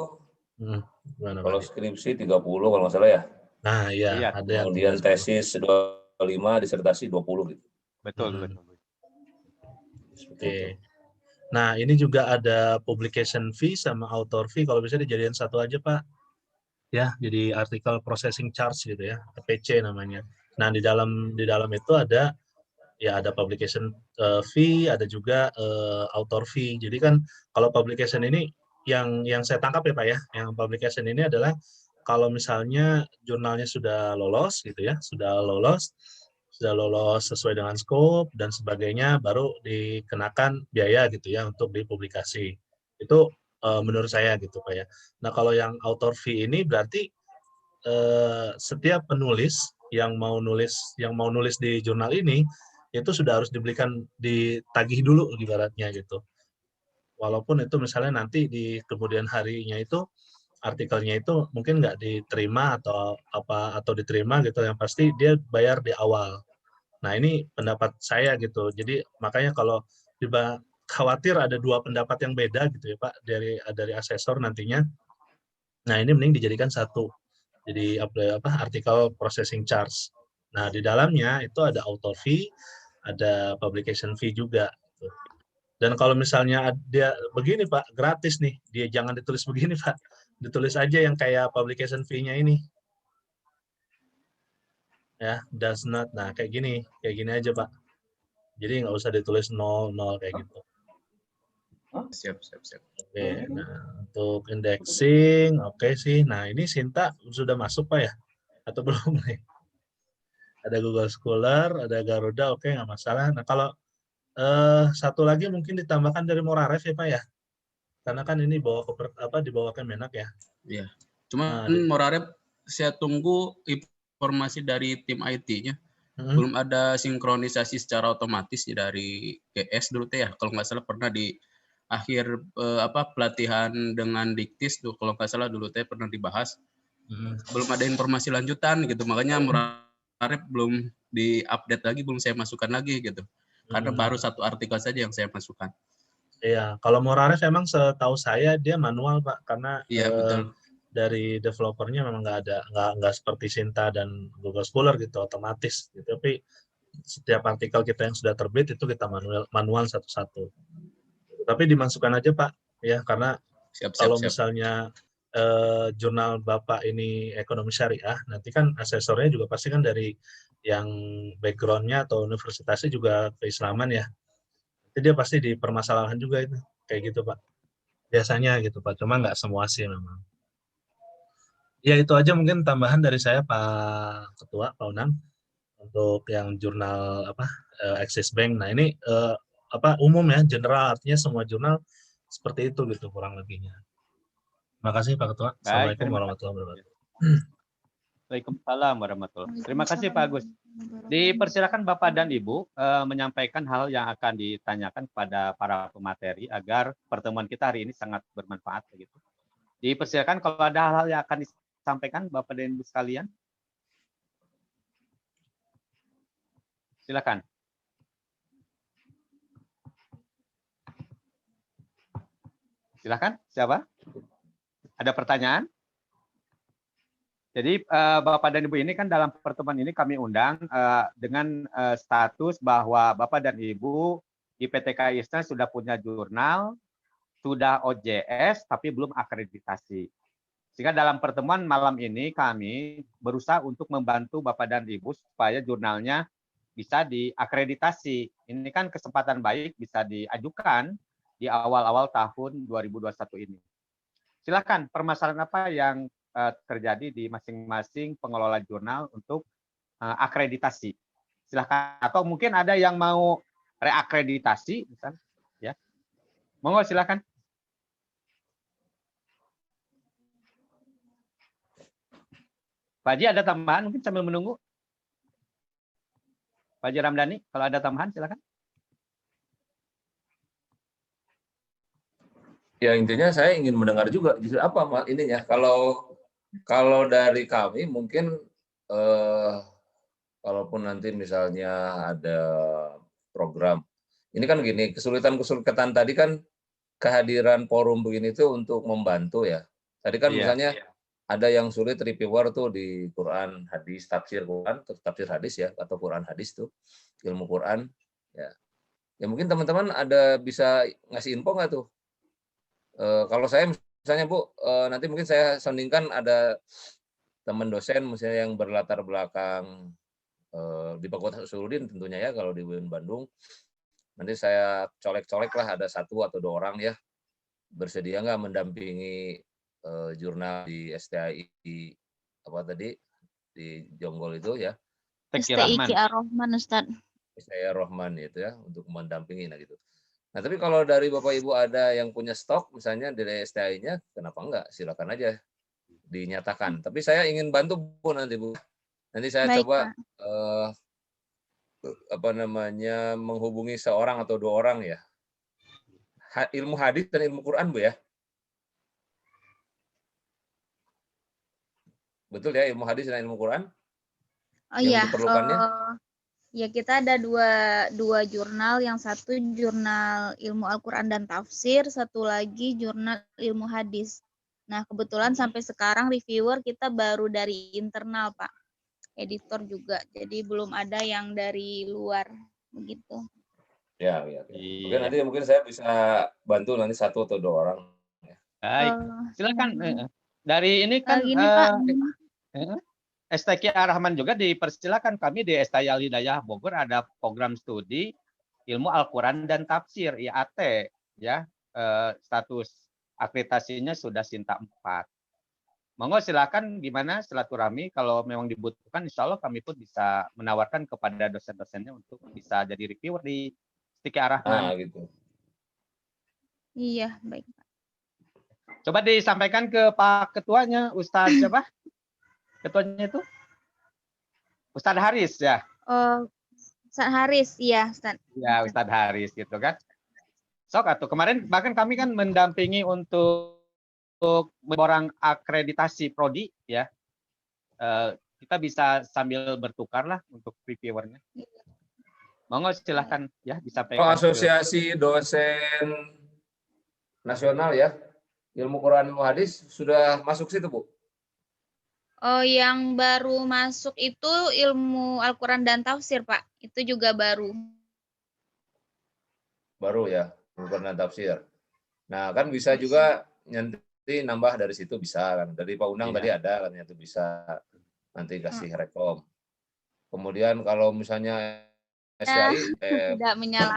A: kalau
B: Pak?
A: skripsi 30 kalau nggak salah ya.
B: Nah, iya, ada yang
A: kemudian tesis 25, disertasi 20 gitu.
G: Betul.
B: Oke. Nah, ini juga ada publication fee sama author fee. Kalau bisa dijadiin satu aja, Pak. Ya, jadi article processing charge gitu ya, APC namanya. Nah, di dalam itu ada publication fee, ada juga author fee. Jadi kan kalau publication ini yang saya tangkap ya Pak ya, yang publication ini adalah kalau misalnya jurnalnya sudah lolos gitu ya, sudah lolos sesuai dengan scope dan sebagainya, baru dikenakan biaya gitu ya untuk dipublikasi. Itu menurut saya gitu Pak ya. Nah, kalau yang author fee ini berarti setiap penulis yang mau nulis di jurnal ini itu sudah harus ditagih dulu ibaratnya gitu. Walaupun itu misalnya nanti di kemudian harinya itu artikelnya itu mungkin nggak diterima atau diterima gitu, yang pasti dia bayar di awal. Nah, ini pendapat saya gitu. Jadi makanya kalau khawatir ada dua pendapat yang beda gitu ya Pak dari asesor nantinya. Nah, ini mending dijadikan satu. Jadi artikel processing charge. Nah, di dalamnya itu ada author fee, ada publication fee juga. Dan kalau misalnya dia begini Pak, gratis nih, dia jangan ditulis begini Pak, ditulis aja yang kayak publication fee-nya ini. Ya, does not. Nah, kayak gini aja Pak. Jadi nggak usah ditulis 00 kayak gitu.
D: Siap.
B: Oke, nah untuk indexing, oke sih. Nah, ini Sinta sudah masuk Pak ya? Atau belum nih? Ada Google Scholar, ada Garuda, oke nggak masalah. Nah, kalau satu lagi mungkin ditambahkan dari Morarev ya Pak ya, karena kan ini dibawa ke Menak ya.
D: Iya. Cuma Morarev saya tunggu informasi dari tim IT-nya. Belum ada sinkronisasi secara otomatis dari GS dulu teh ya. Kalau nggak salah pernah di akhir pelatihan dengan Diktis tuh, kalau nggak salah dulu teh pernah dibahas. Belum ada informasi lanjutan gitu, makanya Morarev belum di-update lagi, belum saya masukkan lagi gitu. Karena baru satu artikel saja yang saya masukkan.
B: Iya, kalau Morarev emang setahu saya dia manual Pak, karena
D: betul.
B: Dari developernya memang nggak seperti Sinta dan Google Scholar gitu otomatis gitu. Tapi setiap artikel kita yang sudah terbit itu kita manual satu-satu. Tapi dimasukkan aja Pak ya, karena kalau misalnya jurnal Bapak ini ekonomi syariah, nanti kan asesornya juga pasti kan dari yang background-nya atau universitasnya juga keislaman ya. Jadi dia pasti dipermasalahkan juga itu, kayak gitu Pak. Biasanya gitu Pak, cuma nggak semua sih memang. Ya itu aja mungkin tambahan dari saya Pak Ketua, Pak Unang, untuk yang jurnal Axis Bank. Nah ini umum ya, general, artinya semua jurnal seperti itu gitu kurang lebihnya. Terima kasih Pak Ketua. Assalamualaikum warahmatullahi wabarakatuh.
G: Waalaikumsalam warahmatullahi wabarakatuh. Terima kasih Pak Agus. Dipersilakan Bapak dan Ibu menyampaikan hal yang akan ditanyakan kepada para pemateri agar pertemuan kita hari ini sangat bermanfaat begitu. Dipersilakan kalau ada hal-hal yang akan disampaikan Bapak dan Ibu sekalian. Silakan. Silakan, siapa? Ada pertanyaan? Jadi Bapak dan Ibu ini kan dalam pertemuan ini kami undang dengan status bahwa Bapak dan Ibu di PTK ISNA sudah punya jurnal, sudah OJS, tapi belum akreditasi. Sehingga dalam pertemuan malam ini kami berusaha untuk membantu Bapak dan Ibu supaya jurnalnya bisa diakreditasi. Ini kan kesempatan baik bisa diajukan di awal-awal tahun 2021 ini. Silakan, permasalahan apa yang terjadi di masing-masing pengelola jurnal untuk akreditasi? Silakan. Atau mungkin ada yang mau reakreditasi, misalnya, ya. Monggo silakan. Pak Haji ada tambahan mungkin sambil menunggu? Pak Haji Ramdhani, kalau ada tambahan silakan.
A: Ya intinya saya ingin mendengar juga justru apa ininya. Kalau dari kami mungkin kalaupun nanti misalnya ada program, ini kan gini, kesulitan tadi kan kehadiran forum begini itu untuk membantu ya. Tadi kan misalnya ada yang sulit reviewer tuh di Quran, hadis, tafsir Quran, tafsir hadis ya, atau Quran hadis tuh, ilmu Quran. Ya mungkin teman-teman ada bisa ngasih info nggak tuh? Kalau saya misalnya Bu, nanti mungkin saya sandingkan ada teman dosen misalnya yang berlatar belakang di Fakultas Usuluddin tentunya ya kalau di UIN Bandung. Nanti saya colek-colek lah ada 1 atau 2 orang ya bersedia nggak mendampingi jurnal di STI apa tadi di Jonggol itu ya.
F: STI Ar-Rahman Ustaz.
A: STI Ar-Rahman itu ya untuk mendampingi gitu. Nah, tapi kalau dari Bapak Ibu ada yang punya stok, misalnya dari STI-nya, kenapa enggak? Silakan aja dinyatakan. Tapi saya ingin bantu Bu nanti Bu. Nanti saya coba menghubungi seorang atau 2 orang ya. Ilmu hadis dan ilmu Quran Bu ya. Betul ya, ilmu hadis dan ilmu Quran?
F: Oh iya. Ya kita ada dua jurnal, yang satu jurnal ilmu Al-Quran dan tafsir, satu lagi jurnal ilmu hadis. Nah kebetulan sampai sekarang reviewer kita baru dari internal Pak, editor juga, jadi belum ada yang dari luar begitu.
A: Ya. Mungkin saya bisa bantu nanti 1 atau 2 orang.
G: Baik, silakan. Dari ini kan STQ Ar-Rahman juga dipersilakan. Kami di STI Al-Hidayah Bogor ada program studi ilmu Al-Quran dan tafsir IAT ya. Status akreditasinya sudah Sinta 4. Monggo silakan gimana silaturahmi, kalau memang dibutuhkan insya Allah kami pun bisa menawarkan kepada dosen-dosennya untuk bisa jadi reviewer di STQ Ar-Rahman.
A: Gitu.
F: Iya, baik.
G: Coba disampaikan ke Pak Ketuanya, Ustadz siapa? Ketuanya itu Ustadz Haris ya.
F: Ustadz Haris, iya Ustadz.
G: Ya Ustadz Haris gitu kan. Sok atau kemarin bahkan kami kan mendampingi untuk orang akreditasi prodi ya. Kita bisa sambil bertukar lah untuk reviewernya. Monggo silahkan ya disampaikan.
A: Asosiasi Dosen Nasional ya, ilmu Quran ilmu hadis sudah masuk situ Bu?
F: Oh, yang baru masuk itu ilmu Al-Quran dan tafsir, Pak. Itu juga baru.
A: Baru ya, Al-Quran dan tafsir. Nah, kan bisa juga nanti nambah dari situ bisa kan. Dari Pak Unang tadi ada kan itu bisa nanti kasih rekom. Kemudian kalau misalnya STI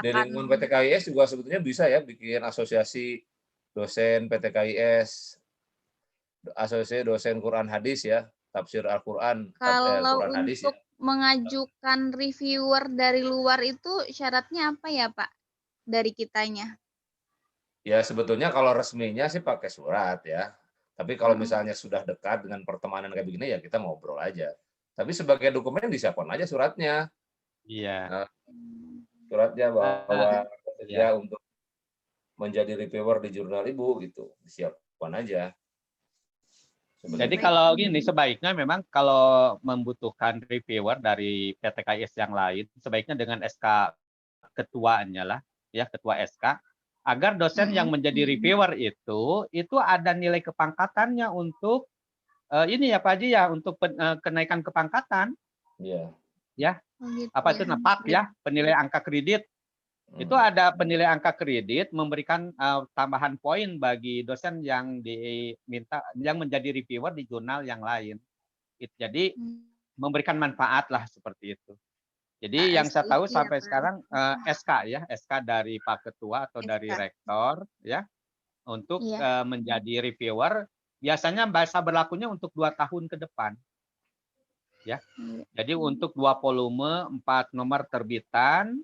A: di lingkungan PT KIS juga sebetulnya bisa ya bikin asosiasi dosen PT KIS, asosiasi dosen Quran hadis ya, tafsir Al-Quran.
F: Kalau
A: Quran hadis,
F: untuk mengajukan reviewer dari luar itu syaratnya apa ya Pak? Dari kitanya?
A: Ya sebetulnya kalau resminya sih pakai surat ya. Tapi kalau misalnya sudah dekat dengan pertemanan kayak begini ya kita ngobrol aja. Tapi sebagai dokumen disiapkan aja suratnya.
G: Iya.
A: Nah, suratnya bahwa ya untuk menjadi reviewer di jurnal Ibu gitu, disiapkan aja.
G: Jadi kalau gini sebaiknya memang kalau membutuhkan reviewer dari PT KIS yang lain, sebaiknya dengan SK ketuanya lah, ya ketua SK, agar dosen yang menjadi reviewer itu ada nilai kepangkatannya untuk ini ya Pak Haji ya, untuk kenaikan kepangkatan.
A: Iya.
G: Ya, apa itu PAK ya, penilai angka kredit. Itu ada penilai angka kredit memberikan tambahan poin bagi dosen yang diminta yang menjadi reviewer di jurnal yang lain. Jadi memberikan manfaat lah seperti itu. Jadi yang saya tahu sampai sekarang SK ya, SK dari Pak Ketua atau dari Rektor ya untuk menjadi reviewer biasanya masa berlakunya untuk 2 tahun ke depan. Ya. Jadi untuk 2 volume, 4 nomor terbitan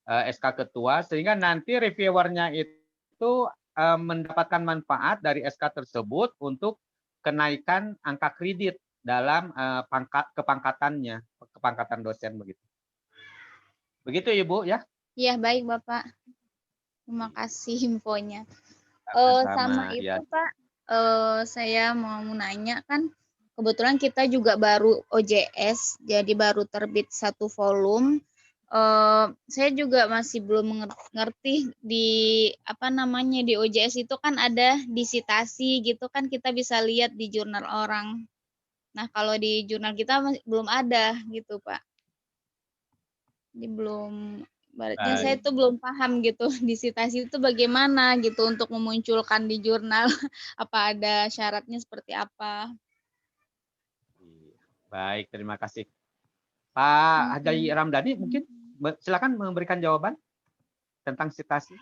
G: SK Ketua, sehingga nanti reviewernya itu mendapatkan manfaat dari SK tersebut untuk kenaikan angka kredit dalam kepangkatannya, kepangkatan dosen begitu. Begitu Ibu ya?
F: Iya, baik Bapak. Terima kasih infonya. Sama itu
G: ya.
F: Pak, saya mau nanya kan, kebetulan kita juga baru OJS, jadi baru terbit 1 volume. Saya juga masih belum ngerti di apa namanya di OJS itu kan ada disitasi gitu kan, kita bisa lihat di jurnal orang. Nah kalau di jurnal kita belum ada gitu Pak. Jadi belum, ibaratnya saya tuh belum paham gitu disitasi itu bagaimana gitu untuk memunculkan di jurnal. Apa ada syaratnya seperti apa?
G: Baik, terima kasih. Pak Haji Ramdhani mungkin silakan memberikan jawaban tentang sitasi.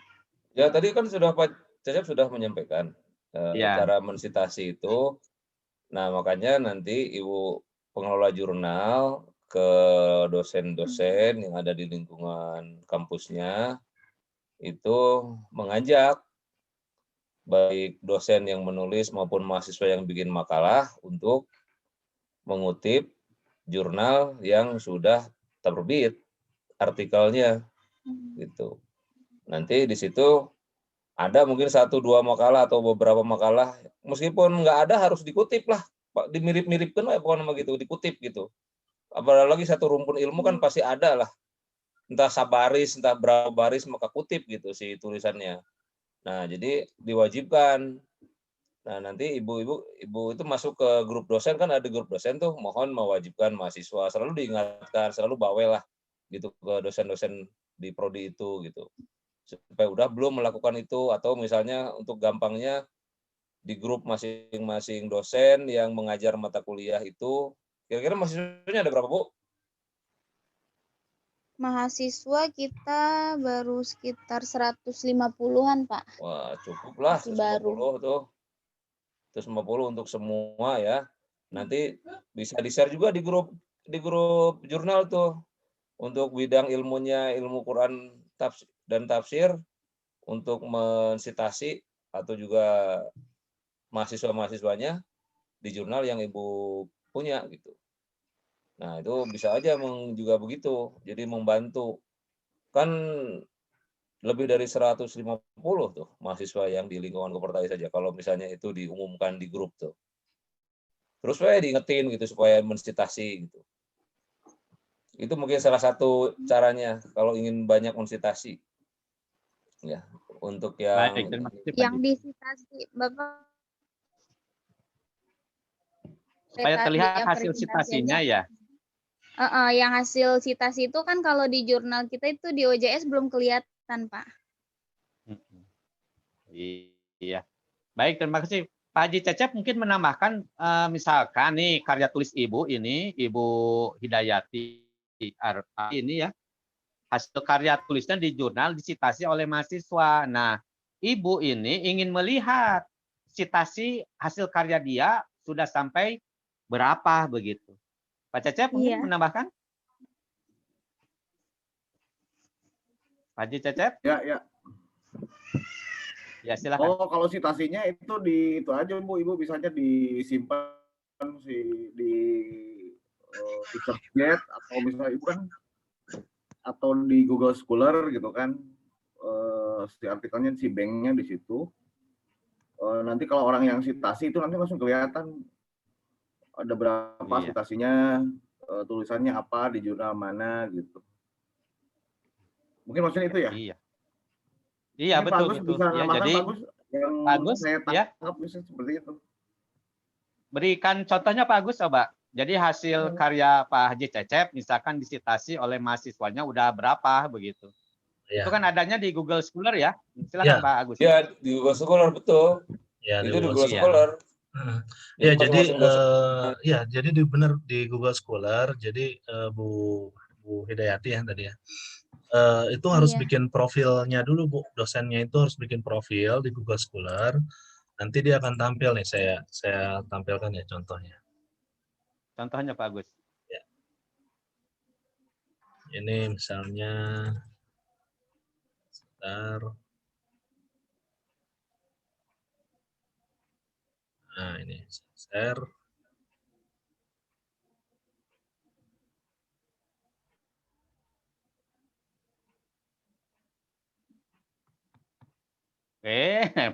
A: Ya tadi kan sudah Pak Cecep sudah menyampaikan cara mensitasi itu. Nah makanya nanti Ibu pengelola jurnal ke dosen-dosen yang ada di lingkungan kampusnya itu mengajak baik dosen yang menulis maupun mahasiswa yang bikin makalah untuk mengutip jurnal yang sudah terbit artikelnya gitu. Nanti di situ ada mungkin 1-2 makalah atau beberapa makalah, meskipun nggak ada harus dikutip lah, dimirip-miripkan lah pokoknya begitu, dikutip gitu. Apalagi satu rumpun ilmu kan pasti ada lah, entah sabaris, entah berapa baris maka kutip gitu si tulisannya. Nah jadi diwajibkan. Nah nanti ibu itu masuk ke grup dosen, kan ada grup dosen tuh, mohon mewajibkan mahasiswa, selalu diingatkan, selalu bawel lah gitu ke dosen-dosen di prodi itu gitu. Supaya udah belum melakukan itu, atau misalnya untuk gampangnya di grup masing-masing dosen yang mengajar mata kuliah itu, kira-kira mahasiswanya ada berapa Bu?
F: Mahasiswa kita baru sekitar 150-an Pak.
A: Wah cukup lah, 150 tuh. 150 untuk semua ya. Nanti bisa di-share juga di grup jurnal tuh. Untuk bidang ilmunya ilmu Quran dan tafsir, untuk mensitasi atau juga mahasiswa-mahasiswanya di jurnal yang Ibu punya gitu. Nah, itu bisa aja juga begitu. Jadi membantu. Kan lebih dari 150 tuh mahasiswa yang di lingkungan Kopertai saja kalau misalnya itu diumumkan di grup tuh. Terus supaya diingetin gitu supaya mensitasi gitu. Itu mungkin salah satu caranya kalau ingin banyak mensitasi. Ya, untuk
F: yang disitasi Bapak
G: supaya terlihat hasil sitasinya ya.
F: Yang hasil sitasi itu kan kalau di jurnal kita itu di OJS belum kelihatan, Pak.
G: Iya. Baik, terima kasih. Pak Haji Cecep mungkin menambahkan, misalkan nih karya tulis Ibu ini, Ibu Hidayati ini ya, hasil karya tulisnya di jurnal disitasi oleh mahasiswa. Nah, Ibu ini ingin melihat sitasi hasil karya dia sudah sampai berapa begitu. Pak Cecep mungkin menambahkan? Pak Haji Cecep?
I: Ya.
G: Ya silakan.
I: Oh, kalau sitasinya itu itu aja Bu, Ibu bisanya disimpan di Teacherjet atau misalnya Ibu kan atau di Google Scholar gitu kan, si artikelnya si banknya di situ. Nanti kalau orang yang sitasi itu nanti langsung kelihatan ada berapa sitasinya, tulisannya apa di jurnal mana gitu. Mungkin maksudnya itu ya?
G: Iya
I: ini
G: betul
I: Pak Agus
G: itu.
I: bisa
G: Ya,
I: nambahkan
G: jadi
I: Pak Agus yang saya tangkap seperti itu.
G: Berikan contohnya Pak Agus coba. Jadi hasil karya Pak Haji Cecep misalkan disitasi oleh mahasiswanya udah berapa begitu. Ya. Itu kan adanya di Google Scholar ya. Silakan Pak Agus.
A: Ya, di Google Scholar betul.
B: Ya,
A: itu di Google Scholar.
B: Ya, jadi benar di Google Scholar. Jadi Bu Hidayati ya tadi ya. Itu harus bikin profilnya dulu Bu, dosennya itu harus bikin profil di Google Scholar. Nanti dia akan tampil nih, saya tampilkan ya contohnya.
G: Contohnya Pak Agus.
B: Ya. Ini misalnya, sebentar. Nah ini share.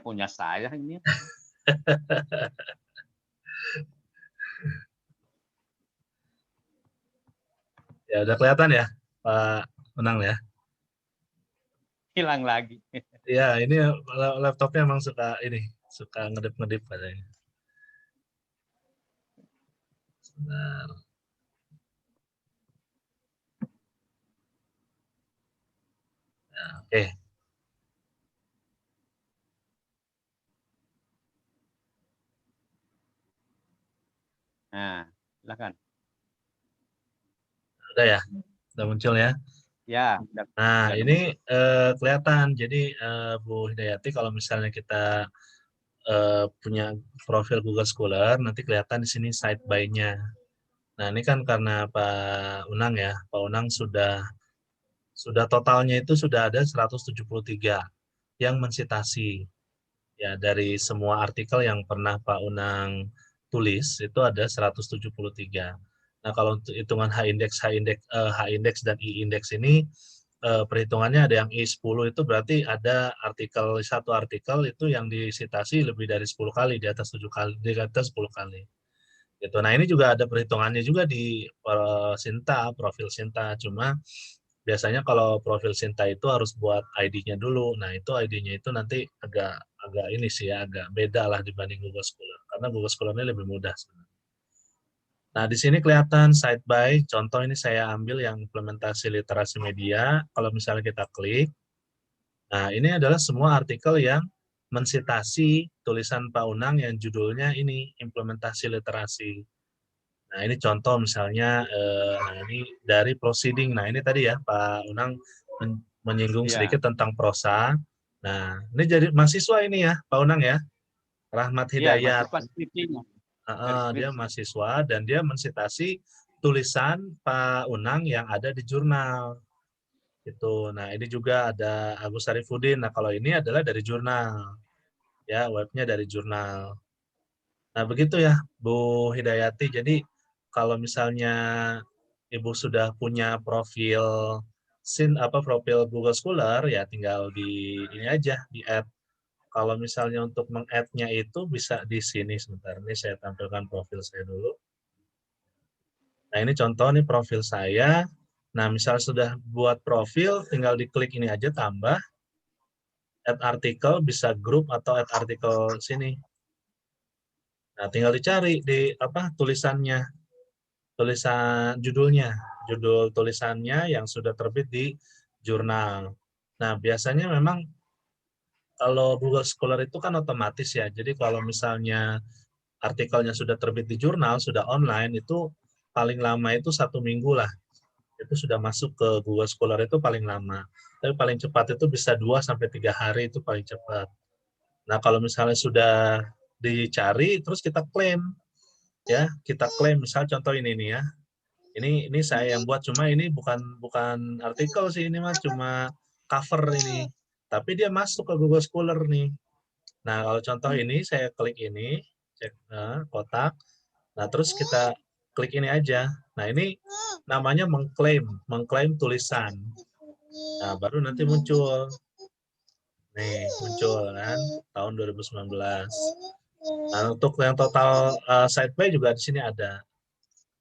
G: Punya saya ini.
B: Ya udah kelihatan ya Pak Unang ya.
G: Hilang lagi.
B: Ya ini laptopnya emang suka ngedip-ngedip katanya. Sebentar. Nah, oke.
G: Nah, silakan.
B: Udah ya, udah muncul ya.
G: Ya.
B: Nah ini kelihatan. Jadi Bu Hidayati kalau misalnya kita punya profil Google Scholar, nanti kelihatan di sini site by-nya. Nah ini kan karena Pak Unang ya, Pak Unang sudah totalnya itu sudah ada 173 yang mensitasi. Ya, dari semua artikel yang pernah Pak Unang tulis itu ada 173. Nah, kalau untuk hitungan H-index dan I-index ini perhitungannya ada yang I10 itu berarti ada satu artikel itu yang disitasi lebih dari 10 kali, di atas 7 kali, di atas 10 kali. Gitu. Nah, ini juga ada perhitungannya juga di profil Sinta, cuma biasanya kalau profil Sinta itu harus buat ID-nya dulu. Nah, itu ID-nya itu nanti agak ini sih ya, agak beda lah dibanding Google Scholar. Karena Google Scholar ini lebih mudah sebenarnya. Nah, di sini kelihatan site by, contoh ini saya ambil yang implementasi literasi media. Kalau misalnya kita klik, nah ini adalah semua artikel yang mensitasi tulisan Pak Unang yang judulnya ini, implementasi literasi. Nah, ini contoh misalnya, nah ini dari proceeding. Nah, ini tadi ya, Pak Unang menyinggung sedikit tentang prosa. Nah, ini jadi mahasiswa ini ya, Pak Unang ya, Rahmat Hidayat. Dia mahasiswa dan dia mensitasi tulisan Pak Unang yang ada di jurnal. Itu. Nah, ini juga ada Agus Sarifudin. Nah, kalau ini adalah dari jurnal. Ya, webnya dari jurnal. Nah, begitu ya, Bu Hidayati. Jadi, kalau misalnya Ibu sudah punya profil profil Google Scholar, ya tinggal di ini aja, di add. Kalau misalnya untuk meng-add-nya itu bisa di sini sebentar. Ini saya tampilkan profil saya dulu. Nah, ini contoh nih profil saya. Nah, misal sudah buat profil, tinggal diklik ini aja tambah add artikel, bisa grup atau add artikel sini. Nah, tinggal dicari di tulisannya, tulisan judulnya, judul tulisannya yang sudah terbit di jurnal. Nah, biasanya memang kalau Google Scholar itu kan otomatis ya. Jadi kalau misalnya artikelnya sudah terbit di jurnal, sudah online, itu paling lama itu 1 minggu lah. Itu sudah masuk ke Google Scholar itu paling lama. Tapi paling cepat itu bisa 2-3 hari itu paling cepat. Nah, kalau misalnya sudah dicari, terus kita klaim. Ya, kita klaim. Misal contoh ini nih ya. Ini saya yang buat, cuma ini bukan artikel sih, ini mah cuma cover ini. Tapi dia masuk ke Google Scholar nih. Nah, kalau contoh ini, saya klik ini, cek kotak. Nah, terus kita klik ini aja. Nah, ini namanya mengklaim tulisan. Nah, baru nanti muncul. Nih, muncul kan, tahun 2019. Nah, untuk yang total site by juga di sini ada.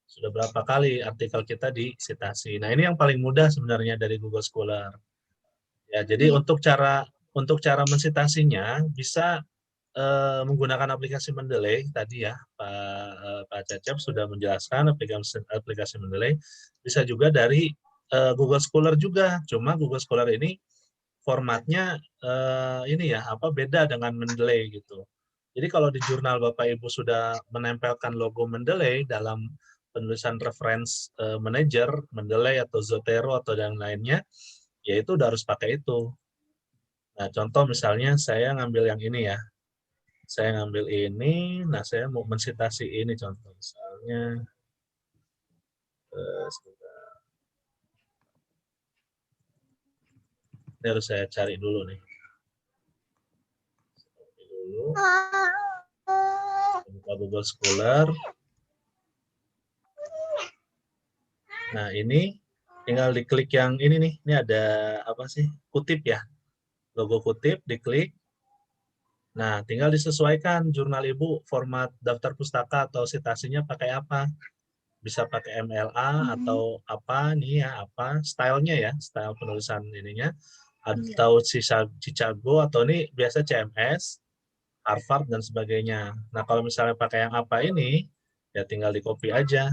B: Sudah berapa kali artikel kita disitasi. Nah, ini yang paling mudah sebenarnya dari Google Scholar. Ya, jadi untuk cara mensitasinya bisa menggunakan aplikasi Mendeley tadi ya, Pak Cecep sudah menjelaskan aplikasi Mendeley. Bisa juga dari Google Scholar juga. Cuma Google Scholar ini formatnya ini ya, beda dengan Mendeley gitu. Jadi kalau di jurnal Bapak Ibu sudah menempelkan logo Mendeley dalam penulisan reference manager, Mendeley atau Zotero atau yang lainnya, ya itu udah harus pakai itu. Nah, contoh misalnya saya ngambil yang ini ya. Saya ngambil ini, nah saya mau mensitasi ini contoh. Misalnya, ini harus saya cari dulu nih. Buka Google Scholar. Nah, ini tinggal diklik yang ini nih. Ini ada apa sih? Kutip ya. Logo kutip, diklik. Nah, tinggal disesuaikan jurnal Ibu format daftar pustaka atau citasinya pakai apa. Bisa pakai MLA atau apa nih ya, apa stylenya ya, style penulisan ininya. Atau Chicago atau ini biasa CMS, Harvard dan sebagainya. Nah, kalau misalnya pakai yang apa ini, ya tinggal di copy aja.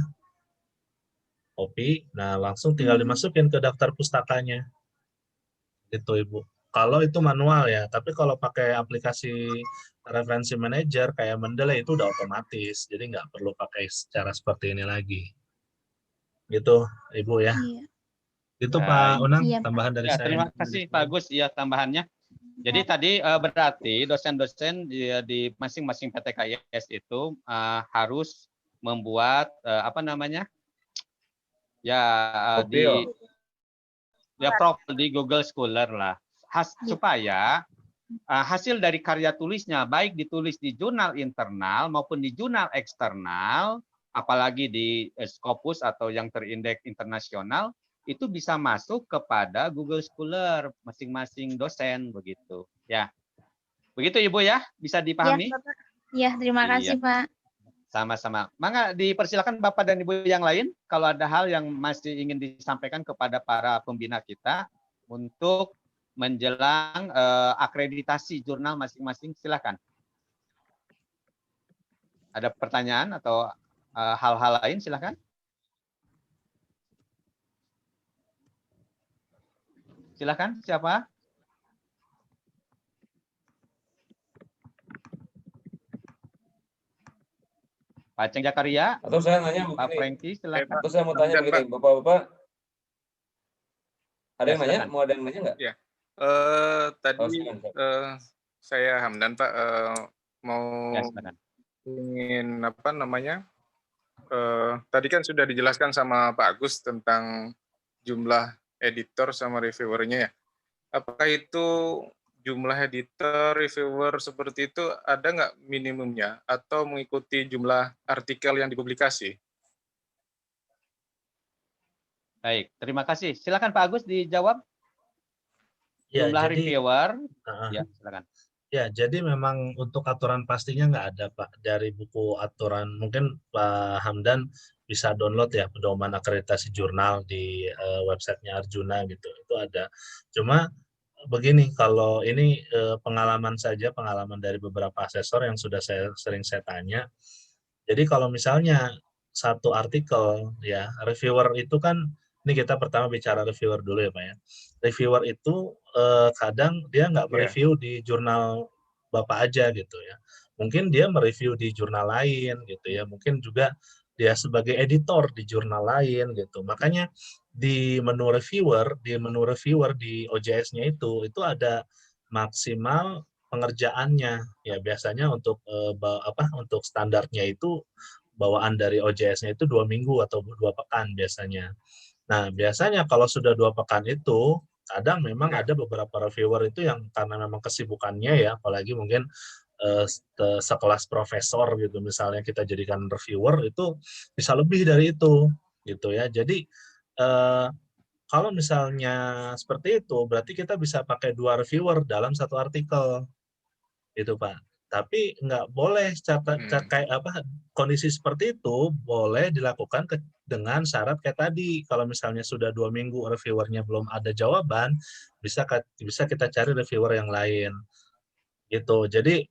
B: Copy, nah langsung tinggal dimasukin ke daftar pustakanya. Itu Ibu. Kalau itu manual ya, tapi kalau pakai aplikasi referensi manager kayak Mendeley itu udah otomatis, jadi nggak perlu pakai cara seperti ini lagi. Gitu, Ibu ya.
F: Iya.
B: Itu Pak Unang,
F: Iya,
B: tambahan dari
G: Ya,
B: saya.
G: terima kasih Pak Agus ya tambahannya. Jadi tadi berarti dosen-dosen di masing-masing PTKIS itu harus membuat apa namanya? Ya profil di Google Scholar lah. Supaya hasil dari karya tulisnya baik ditulis di jurnal internal maupun di jurnal eksternal, apalagi di Scopus atau yang terindeks internasional, itu bisa masuk kepada Google Scholar masing-masing dosen begitu. Ya. Begitu Ibu ya, bisa dipahami?
F: Ya, terima kasih Pak.
G: Sama-sama. Maka dipersilakan Bapak dan Ibu yang lain kalau ada hal yang masih ingin disampaikan kepada para pembina kita untuk menjelang akreditasi jurnal masing-masing, silakan. Ada pertanyaan atau hal-hal lain, silakan. Silakan, siapa? Pak Ceng Jakaria.
A: Atau saya nanya
G: Pak Franky, silakan.
A: Atau saya mau tanya begini, Bapak-bapak. Ada yang nanya?
G: Silakan.
A: Mau ada yang nanya nggak?
E: Ya. Tadi saya Hamdan Pak mau ingin apa namanya? Tadi kan sudah dijelaskan sama Pak Agus tentang jumlah editor sama reviewernya ya. Apakah itu jumlah editor, reviewer seperti itu ada nggak minimumnya atau mengikuti jumlah artikel yang dipublikasi?
G: Baik, terima kasih. Silakan Pak Agus dijawab.
B: Ya,
G: jumlah
B: jadi,
G: reviewer. Ya, silakan.
B: Ya, jadi memang untuk aturan pastinya nggak ada Pak. Dari buku aturan, mungkin Pak Hamdan bisa download ya pedoman akreditasi jurnal di websitenya Arjuna gitu. Itu ada. Cuma begini, kalau ini pengalaman saja, pengalaman dari beberapa asesor yang sudah sering saya tanya. Jadi kalau misalnya satu artikel ya, reviewer itu kan, ini kita pertama bicara reviewer dulu ya Pak ya. Reviewer itu kadang dia nggak mereview di jurnal Bapak aja gitu ya. Mungkin dia mereview di jurnal lain gitu ya. Mungkin juga dia sebagai editor di jurnal lain gitu. Makanya di menu reviewer di OJS-nya itu ada maksimal pengerjaannya ya, biasanya untuk untuk standarnya itu bawaan dari OJS-nya itu 2 minggu atau 2 pekan biasanya. Nah, biasanya kalau sudah 2 pekan itu kadang memang ada beberapa reviewer itu yang karena memang kesibukannya ya, apalagi mungkin sekelas profesor gitu misalnya kita jadikan reviewer, itu bisa lebih dari itu gitu ya. Jadi kalau misalnya seperti itu berarti kita bisa pakai 2 reviewer dalam satu artikel gitu Pak. Tapi nggak boleh kayak kondisi seperti itu boleh dilakukan dengan syarat kayak tadi. Kalau misalnya sudah 2 minggu reviewernya belum ada jawaban, bisa kita cari reviewer yang lain gitu. Jadi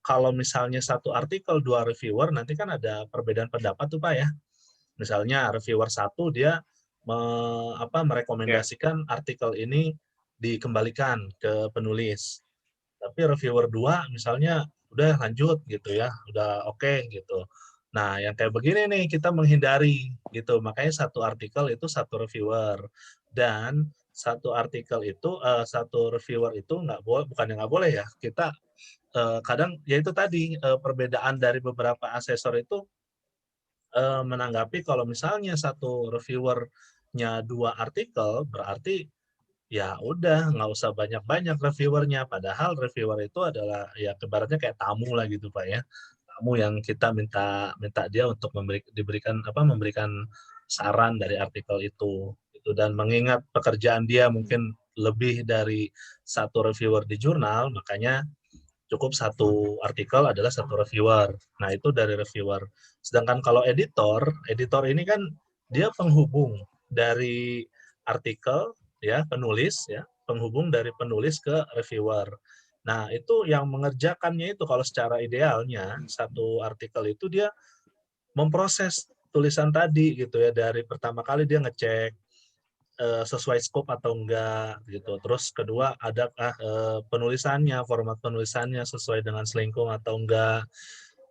B: kalau misalnya satu artikel 2 reviewer, nanti kan ada perbedaan pendapat tuh Pak ya. Misalnya reviewer 1 dia merekomendasikan artikel ini dikembalikan ke penulis. Tapi reviewer 2 misalnya udah lanjut gitu ya, udah oke gitu. Nah, yang kayak begini nih kita menghindari gitu. Makanya satu artikel itu satu reviewer, dan satu artikel itu satu reviewer itu bukan yang nggak boleh ya. Kita kadang ya itu tadi perbedaan dari beberapa asesor itu menanggapi kalau misalnya satu reviewernya 2 artikel berarti ya udah nggak usah banyak-banyak reviewernya, padahal reviewer itu adalah ya ibaratnya kayak tamu lah gitu Pak ya, tamu yang kita minta dia untuk memberikan saran dari artikel itu gitu. Dan mengingat pekerjaan dia mungkin lebih dari satu reviewer di jurnal, makanya cukup satu artikel adalah satu reviewer. Nah, itu dari reviewer. Sedangkan kalau editor ini kan dia penghubung dari artikel ya, penulis ya, penghubung dari penulis ke reviewer. Nah, itu yang mengerjakannya itu kalau secara idealnya satu artikel itu dia memproses tulisan tadi gitu ya, dari pertama kali dia ngecek sesuai scope atau enggak gitu. Terus kedua adakah penulisannya, format penulisannya sesuai dengan selingkuh atau enggak.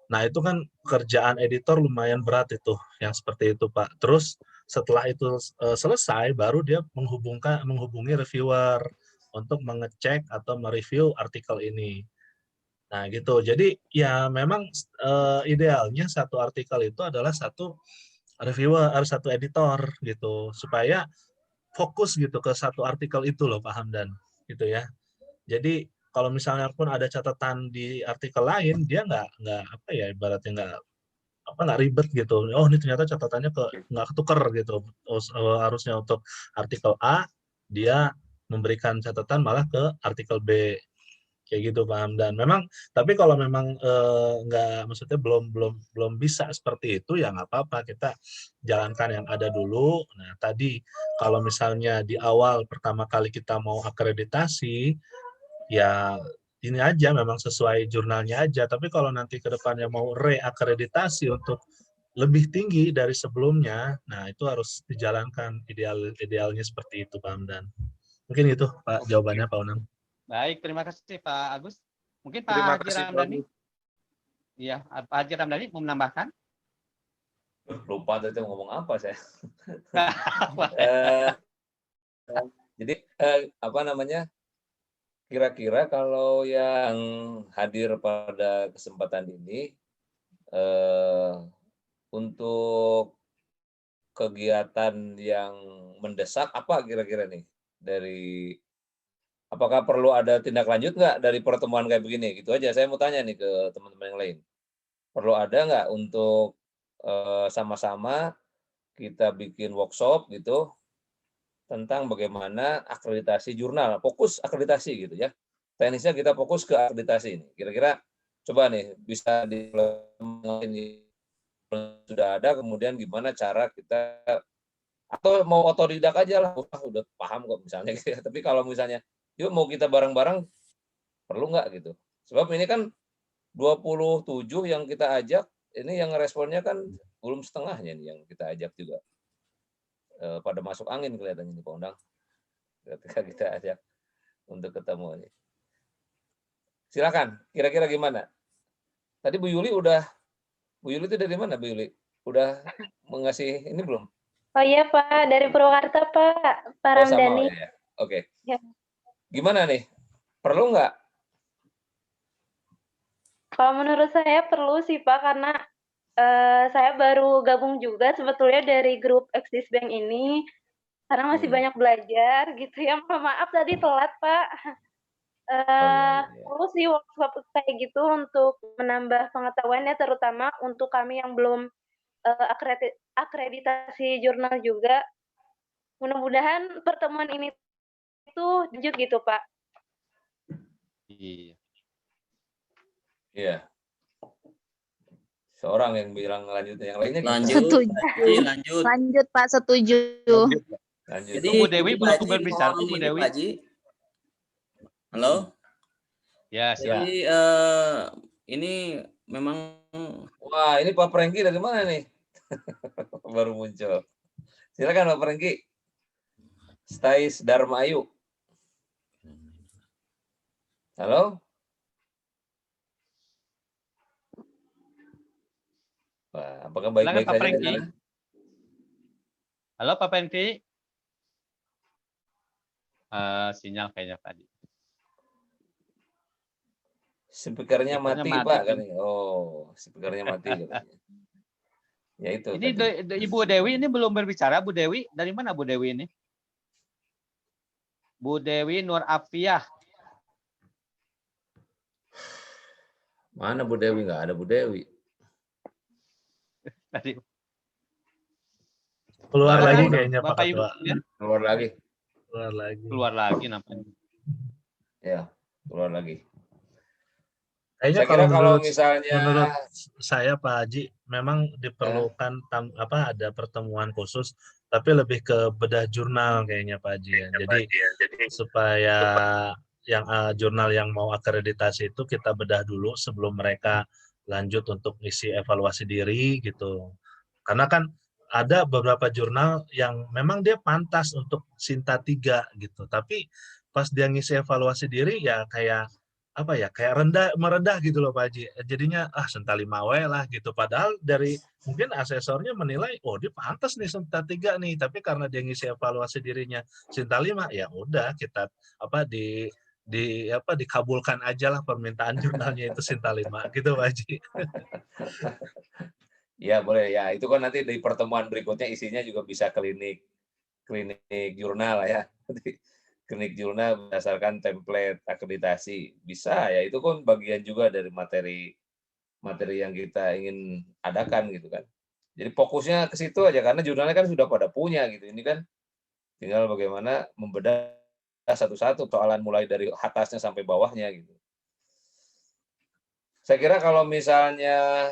B: Nah, itu kan kerjaan editor lumayan berat itu, yang seperti itu, Pak. Terus setelah itu selesai, baru dia menghubungi reviewer untuk mengecek atau mereview artikel ini. Nah, gitu. Jadi ya memang idealnya satu artikel itu adalah satu reviewer, harus satu editor gitu, supaya fokus gitu ke satu artikel itu loh, Pak Hamdan, gitu ya. Jadi kalau misalnya pun ada catatan di artikel lain, dia nggak apa ya, ibaratnya nggak ribet gitu. Oh, ini ternyata catatannya nggak ketuker gitu. Harusnya untuk artikel A dia memberikan catatan malah ke artikel B, kayak gitu, Pak Hamdan. Memang, tapi kalau memang nggak, maksudnya belum bisa seperti itu, ya nggak apa-apa, kita jalankan yang ada dulu. Nah, tadi kalau misalnya di awal pertama kali kita mau akreditasi, ya ini aja memang sesuai jurnalnya aja. Tapi kalau nanti ke depannya mau reakreditasi untuk lebih tinggi dari sebelumnya, nah itu harus dijalankan idealnya seperti itu, Pak Hamdan. Mungkin itu, Pak, jawabannya, Pak Unang.
G: Baik, terima kasih Pak Agus. Mungkin
E: Terima
G: Pak Haji
E: kasih,
G: Ramdhani. Iya, Pak Haji Ramdhani mau menambahkan?
A: Lupa tadi ngomong apa saya. Jadi apa namanya? Kira-kira kalau yang hadir pada kesempatan ini untuk kegiatan yang mendesak apa kira-kira nih dari, apakah perlu ada tindak lanjut nggak dari pertemuan kayak begini? Gitu aja. Saya mau tanya nih ke teman-teman yang lain. Perlu ada nggak untuk sama-sama kita bikin workshop gitu tentang bagaimana akreditasi jurnal, fokus akreditasi gitu ya. Teknisnya kita fokus ke akreditasi ini. Kira-kira coba nih bisa ini sudah ada, kemudian gimana cara kita, atau mau otodidak aja lah, udah paham kok misalnya gitu ya. Tapi kalau misalnya yuk mau kita bareng-bareng, perlu nggak gitu. Sebab ini kan 27 yang kita ajak, ini yang responnya kan belum setengahnya nih yang kita ajak juga. Pada masuk angin kelihatannya nih Pak Undang. Ketika kita ajak untuk ketemu ini. Silakan, kira-kira gimana? Tadi Bu Yuli itu dari mana Bu Yuli? Udah mengasih ini belum?
J: Oh iya Pak, dari Purwakarta Pak, Pak Ramdhani.
A: Sama ya. Oke. Ya. Gimana nih? Perlu nggak?
J: Kalau menurut saya perlu sih Pak, karena saya baru gabung juga sebetulnya dari grup Axis Bank ini, karena masih banyak belajar gitu ya. Maaf tadi telat Pak. Perlu sih workshop kayak gitu untuk menambah pengetahuannya, terutama untuk kami yang belum akreditasi jurnal juga. Mudah-mudahan pertemuan ini tuh lanjut gitu Pak.
G: Iya.
A: Iya. Seorang yang bilang lanjut, yang lainnya
C: lanjut.
F: Setuju. Lanjut Pak, setuju.
A: Lanjut.
G: Jadi Bu Dewi belum berbicara, Bu Dewi.
C: Pak Haji. Halo.
G: Ya,
C: jadi ini memang.
A: Wah, ini Pak Prengki dari mana nih? Baru muncul. Silakan Pak Prengki. Stais Dharma Ayu. Halo. Wah, apakah baik-baik saja di sana?
G: Halo Pak Prengki. Sinyal kayaknya tadi.
A: Speakernya mati Pak kan? Oh, speakernya mati katanya. Ya itu.
G: Ini Ibu Dewi ini belum berbicara. Bu Dewi dari mana Bu Dewi ini? Bu Dewi Nur Afiah.
A: Mana Bu Dewi? Nggak ada Bu Dewi.
B: Tadi. Keluar lagi kayaknya Pak Ketua.
A: Keluar lagi.
G: Keluar lagi nampaknya.
A: Ya, keluar lagi.
B: Kayaknya
A: saya kira kalau
B: menurut
A: misalnya
B: saya Pak Haji memang diperlukan ada pertemuan khusus, tapi lebih ke bedah jurnal kayaknya Pak Haji ya. Jadi supaya yang jurnal yang mau akreditasi itu kita bedah dulu sebelum mereka lanjut untuk isi evaluasi diri gitu. Karena kan ada beberapa jurnal yang memang dia pantas untuk Sinta 3 gitu, tapi pas dia ngisi evaluasi diri ya kayak apa ya, kayak merendah gitu loh Pak Haji. Jadinya Sinta 5 we lah gitu. Padahal dari mungkin asesornya menilai oh dia pantas nih Sinta 3 nih, tapi karena dia ngisi evaluasi dirinya Sinta 5 ya udah kita dikabulkan aja lah permintaan jurnalnya itu Sinta 5 gitu Pak Haji.
A: Ya boleh ya, itu kan nanti di pertemuan berikutnya isinya juga bisa klinik jurnal ya. Klinik jurnal berdasarkan template akreditasi bisa ya, itu kan bagian juga dari materi yang kita ingin adakan gitu kan. Jadi fokusnya ke situ aja karena jurnalnya kan sudah pada punya gitu. Ini kan tinggal bagaimana membedah satu-satu soalan mulai dari atasnya sampai bawahnya gitu. Saya kira kalau misalnya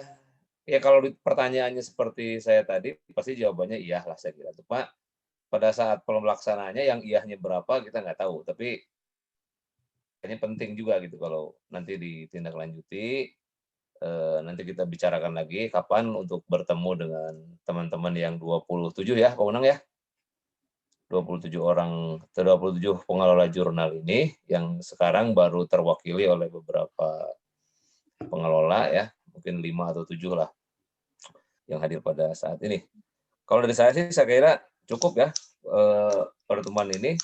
A: ya kalau pertanyaannya seperti saya tadi pasti jawabannya iya lah saya kira. Cuma pada saat pelaksanaannya yang iyahnya berapa kita nggak tahu, tapi ini penting juga gitu kalau nanti ditindaklanjuti, nanti kita bicarakan lagi kapan untuk bertemu dengan teman-teman yang 27 ya Pak Unang ya, 27 pengelola jurnal ini yang sekarang baru terwakili oleh beberapa pengelola ya, mungkin 5 atau 7 lah yang hadir pada saat ini. Kalau dari saya sih saya kira cukup ya pertemuan ini,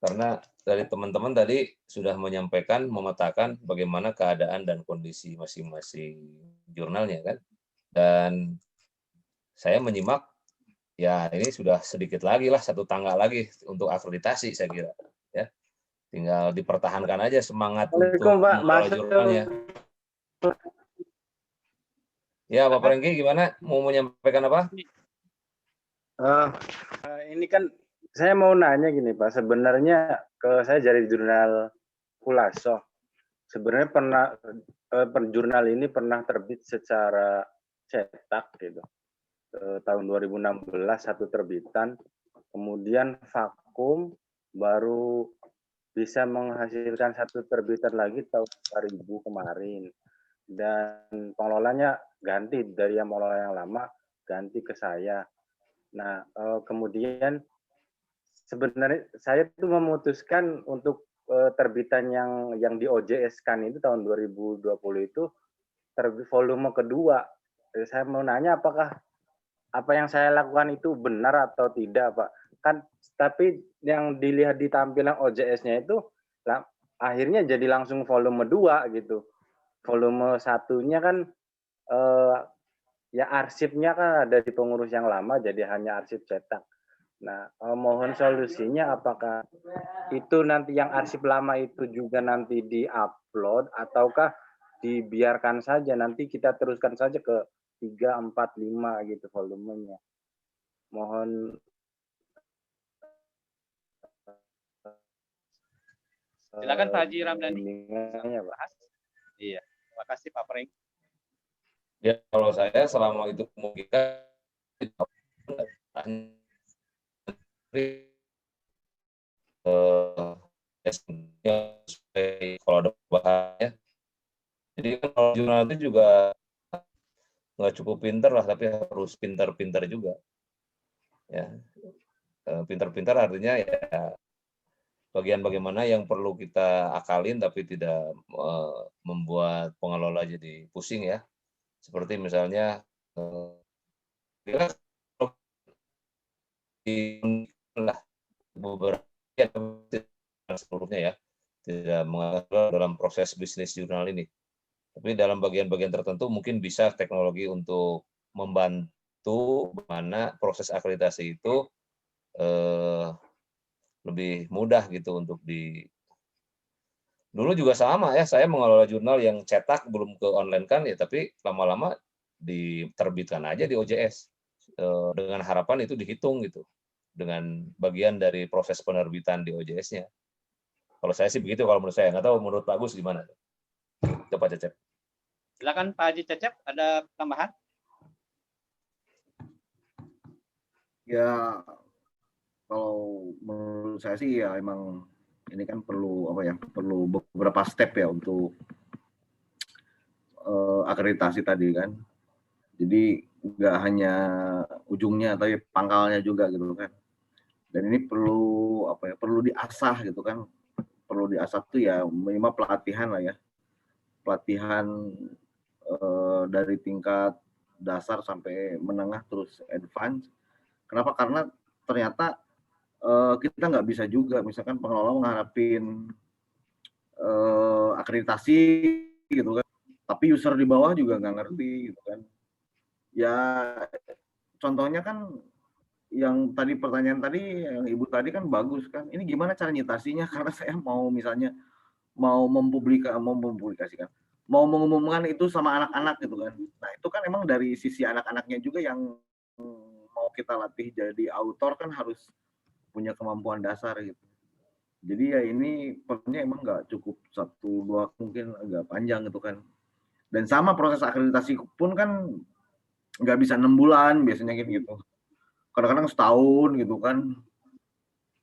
A: karena dari teman-teman tadi sudah menyampaikan, memetakan bagaimana keadaan dan kondisi masing-masing jurnalnya kan. Dan saya menyimak, ya ini sudah sedikit lagi lah, 1 tangga lagi untuk akreditasi saya kira. Ya, tinggal dipertahankan aja semangat untuk mengelola jurnalnya. Ya, Bapak Rengki gimana? Mau menyampaikan apa?
K: Ini kan saya mau nanya gini Pak, sebenarnya saya dari jurnal Kulaso, sebenarnya jurnal ini pernah terbit secara cetak gitu. Tahun 2016 satu terbitan, kemudian vakum, baru bisa menghasilkan satu terbitan lagi tahun 2000 kemarin. Dan pengelolanya ganti dari yang pengelola yang lama, ganti ke saya. Nah, kemudian sebenarnya saya tuh memutuskan untuk terbitan yang di OJS-kan itu tahun 2020 itu terbit volume kedua. Saya mau nanya apakah apa yang saya lakukan itu benar atau tidak, Pak? Kan tapi yang dilihat di tampilan OJS-nya itu akhirnya jadi langsung volume 2 gitu. Volume satunya kan ya arsipnya kan ada di pengurus yang lama, jadi hanya arsip cetak. Nah, mohon solusinya apakah itu nanti yang arsip lama itu juga nanti di-upload ataukah dibiarkan saja, nanti kita teruskan saja ke 3, 4, 5 gitu volumenya. Mohon
G: silakan Pak Haji Ramdhani.
K: Pak.
G: Iya, terima kasih Pak Preng.
A: Ya, kalau saya selama itu memungkinkan kalau ada bahannya. Jadi kan kalau jurnal itu juga nggak cukup pintar lah, tapi harus pintar-pintar juga. Ya, pintar-pintar artinya ya bagian bagaimana yang perlu kita akalin tapi tidak membuat pengelola jadi pusing ya. Seperti misalnya beberapa seluruhnya ya tidak mengatur dalam proses bisnis jurnal ini. Tapi dalam bagian-bagian tertentu mungkin bisa teknologi untuk membantu bagaimana proses akreditasi itu lebih mudah gitu untuk Dulu juga sama ya, saya mengelola jurnal yang cetak belum ke online kan ya, tapi lama-lama diterbitkan aja di OJS dengan harapan itu dihitung gitu dengan bagian dari proses penerbitan di OJS-nya. Kalau saya sih begitu, kalau menurut saya nggak tahu menurut Pak Agus gimana? Itu Pak Cecep.
G: Silakan Pak Haji Cecep, ada tambahan?
I: Ya, kalau menurut saya sih ya emang ini kan perlu apa ya? Perlu beberapa step ya untuk akreditasi tadi kan. Jadi nggak hanya ujungnya tapi pangkalnya juga gitu kan. Dan ini perlu apa ya? Perlu diasah gitu kan. Perlu diasah tuh ya minimal pelatihan lah ya. Pelatihan dari tingkat dasar sampai menengah terus advance. Kenapa? Karena ternyata kita nggak bisa juga, misalkan pengelola mengharapin akreditasi gitu kan, tapi user di bawah juga nggak ngerti gitu kan. Ya contohnya kan yang tadi pertanyaan tadi yang Ibu tadi kan bagus kan. Ini gimana cara nyitasinya? Karena saya mau misalnya mau mempublikasikan, mau mengumumkan itu sama anak-anak gitu kan. Nah itu kan emang dari sisi anak-anaknya juga yang mau kita latih jadi autor kan harus punya kemampuan dasar gitu. Jadi ya ini perlunya emang nggak cukup 1-2, mungkin agak panjang gitu kan. Dan sama proses akreditasi pun kan nggak bisa 6 bulan biasanya gitu. Kadang-kadang setahun gitu kan.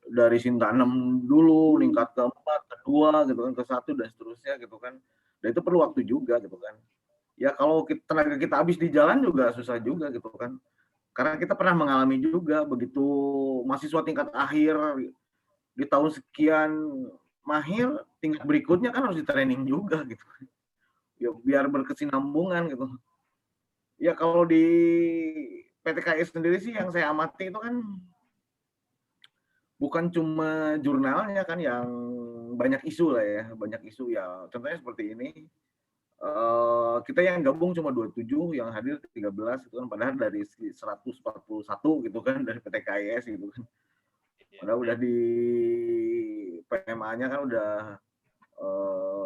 I: Dari Sinta 6 dulu, meningkat ke 4, ke 2 gitu kan, ke 1 dan seterusnya gitu kan. Dan itu perlu waktu juga gitu kan. Ya kalau tenaga kita habis di jalan juga susah juga gitu kan. Karena kita pernah mengalami juga begitu mahasiswa tingkat akhir di tahun sekian mahir, tingkat berikutnya kan harus di training juga gitu. Ya biar berkesinambungan gitu. Ya kalau di PTKS sendiri sih yang saya amati itu kan bukan cuma jurnalnya kan yang banyak isu lah ya, banyak isu ya. Contohnya seperti ini. Kita yang gabung cuma 27, yang hadir 13 itu kan, padahal dari 141 gitu kan dari PTKIS gitu kan. Padahal udah di PMA-nya kan udah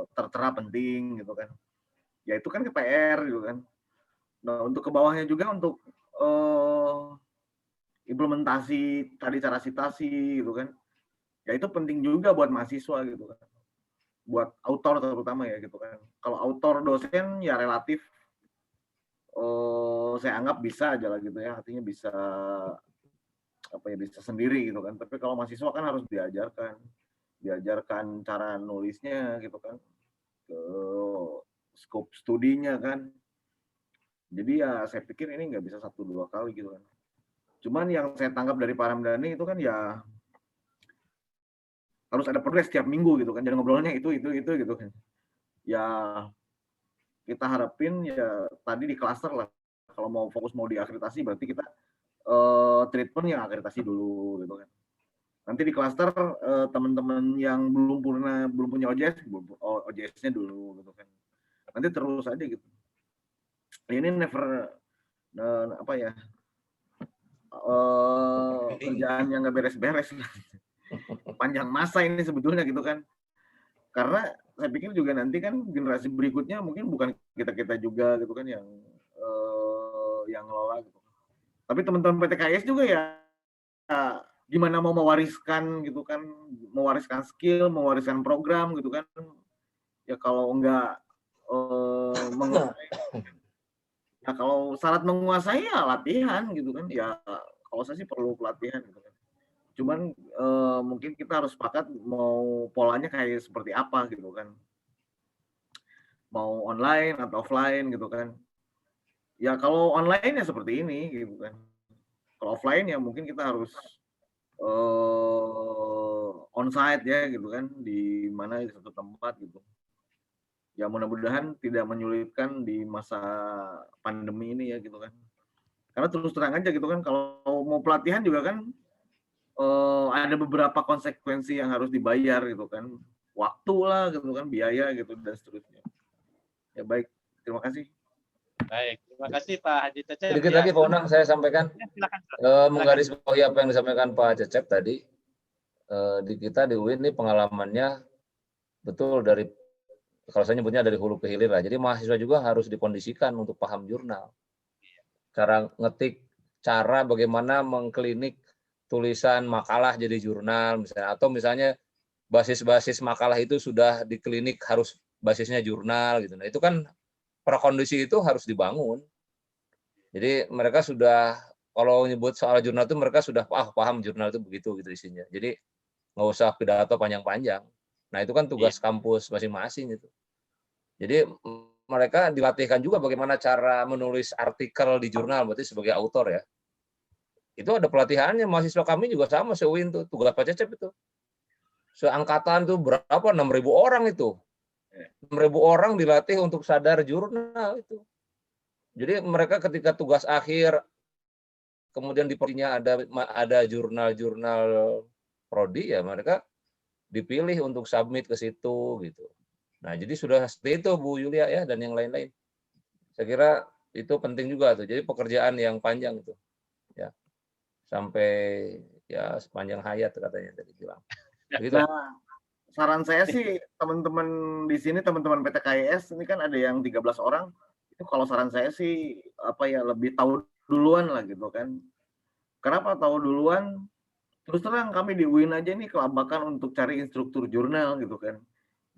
I: tertera penting gitu kan. Ya itu kan ke PR gitu kan. Nah untuk ke bawahnya juga untuk implementasi tadi cara citasi gitu kan. Ya itu penting juga buat mahasiswa gitu kan. Buat autor terutama ya gitu kan. Kalau autor dosen ya relatif saya anggap bisa aja lah gitu ya, artinya bisa apa ya, bisa sendiri gitu kan. Tapi kalau mahasiswa kan harus diajarkan cara nulisnya gitu kan, ke scope studinya kan. Jadi ya saya pikir ini nggak bisa 1-2 kali gitu kan. Cuman yang saya tangkap dari Pak Ramdhani itu kan ya harus ada progres setiap minggu gitu kan. Jadi ngobrolnya itu gitu kan. Ya kita harapin ya tadi di cluster lah. Kalau mau fokus mau diakreditasi berarti kita treatment yang akreditasi dulu gitu kan. Nanti di cluster teman-teman yang belum punya OJS-nya dulu gitu kan. Nanti terus aja gitu. Ini never apa ya? Kerjaan yang nggak beres-beres. Panjang masa ini sebetulnya gitu kan. Karena saya pikir juga nanti kan generasi berikutnya mungkin bukan kita juga gitu kan yang ngelola gitu. Tapi teman-teman PTKS juga ya gimana mau mewariskan gitu kan, mewariskan skill, mewariskan program gitu kan. Ya kalau enggak menguasai, ya kalau syarat menguasai ya latihan gitu kan. Ya kalau saya sih perlu pelatihan gitu kan. Cuman mungkin kita harus sepakat mau polanya kayak seperti apa gitu kan. Mau online atau offline gitu kan. Ya kalau online ya seperti ini gitu kan. Kalau offline ya mungkin kita harus onsite ya gitu kan, di mana di satu tempat gitu. Ya mudah-mudahan tidak menyulitkan di masa pandemi ini ya gitu kan. Karena terus terang aja gitu kan, kalau mau pelatihan juga kan ada beberapa konsekuensi yang harus dibayar gitu kan. Waktu lah gitu kan, biaya gitu dan seterusnya. Ya baik, terima kasih.
G: Baik, terima kasih Pak Haji Cecep.
A: Sedikit lagi Pak Unang saya sampaikan, menggarisbawahi apa yang disampaikan Pak Cecep tadi. Di kita di UIN ini pengalamannya betul dari, kalau saya nyebutnya dari hulu ke hilir lah. Jadi mahasiswa juga harus dikondisikan untuk paham jurnal. Cara ngetik, cara bagaimana mengklinik tulisan makalah jadi jurnal misalnya, atau misalnya basis-basis makalah itu sudah diklinik harus basisnya jurnal gitu. Nah, itu kan prakondisi itu harus dibangun. Jadi mereka sudah, kalau nyebut soal jurnal itu mereka sudah paham jurnal itu begitu gitu isinya. Jadi nggak usah pidato panjang-panjang. Nah itu kan tugas kampus masing-masing itu. Jadi mereka dilatihkan juga bagaimana cara menulis artikel di jurnal, berarti sebagai autor ya. Itu ada pelatihannya, mahasiswa kami juga sama, se-UIN tuh, tugas Pak Cecep itu. Seangkatan tuh berapa, 6.000 orang itu. 6.000 orang dilatih untuk sadar jurnal itu. Jadi mereka ketika tugas akhir, kemudian di prodinya ada jurnal-jurnal prodi, ya mereka dipilih untuk submit ke situ gitu. Nah, jadi sudah seperti itu Bu Yulia ya, dan yang lain-lain. Saya kira itu penting juga tuh. Jadi pekerjaan yang panjang itu. Ya. Sampai ya sepanjang hayat katanya tadi bilang. Begitu.
I: Nah, saran saya sih teman-teman di sini, teman-teman PTKIS ini kan ada yang 13 orang. Itu kalau saran saya sih lebih tahu duluan lah gitu kan. Kenapa tahu duluan? Terus terang kami di UIN aja nih kelabakan untuk cari instruktur jurnal gitu kan.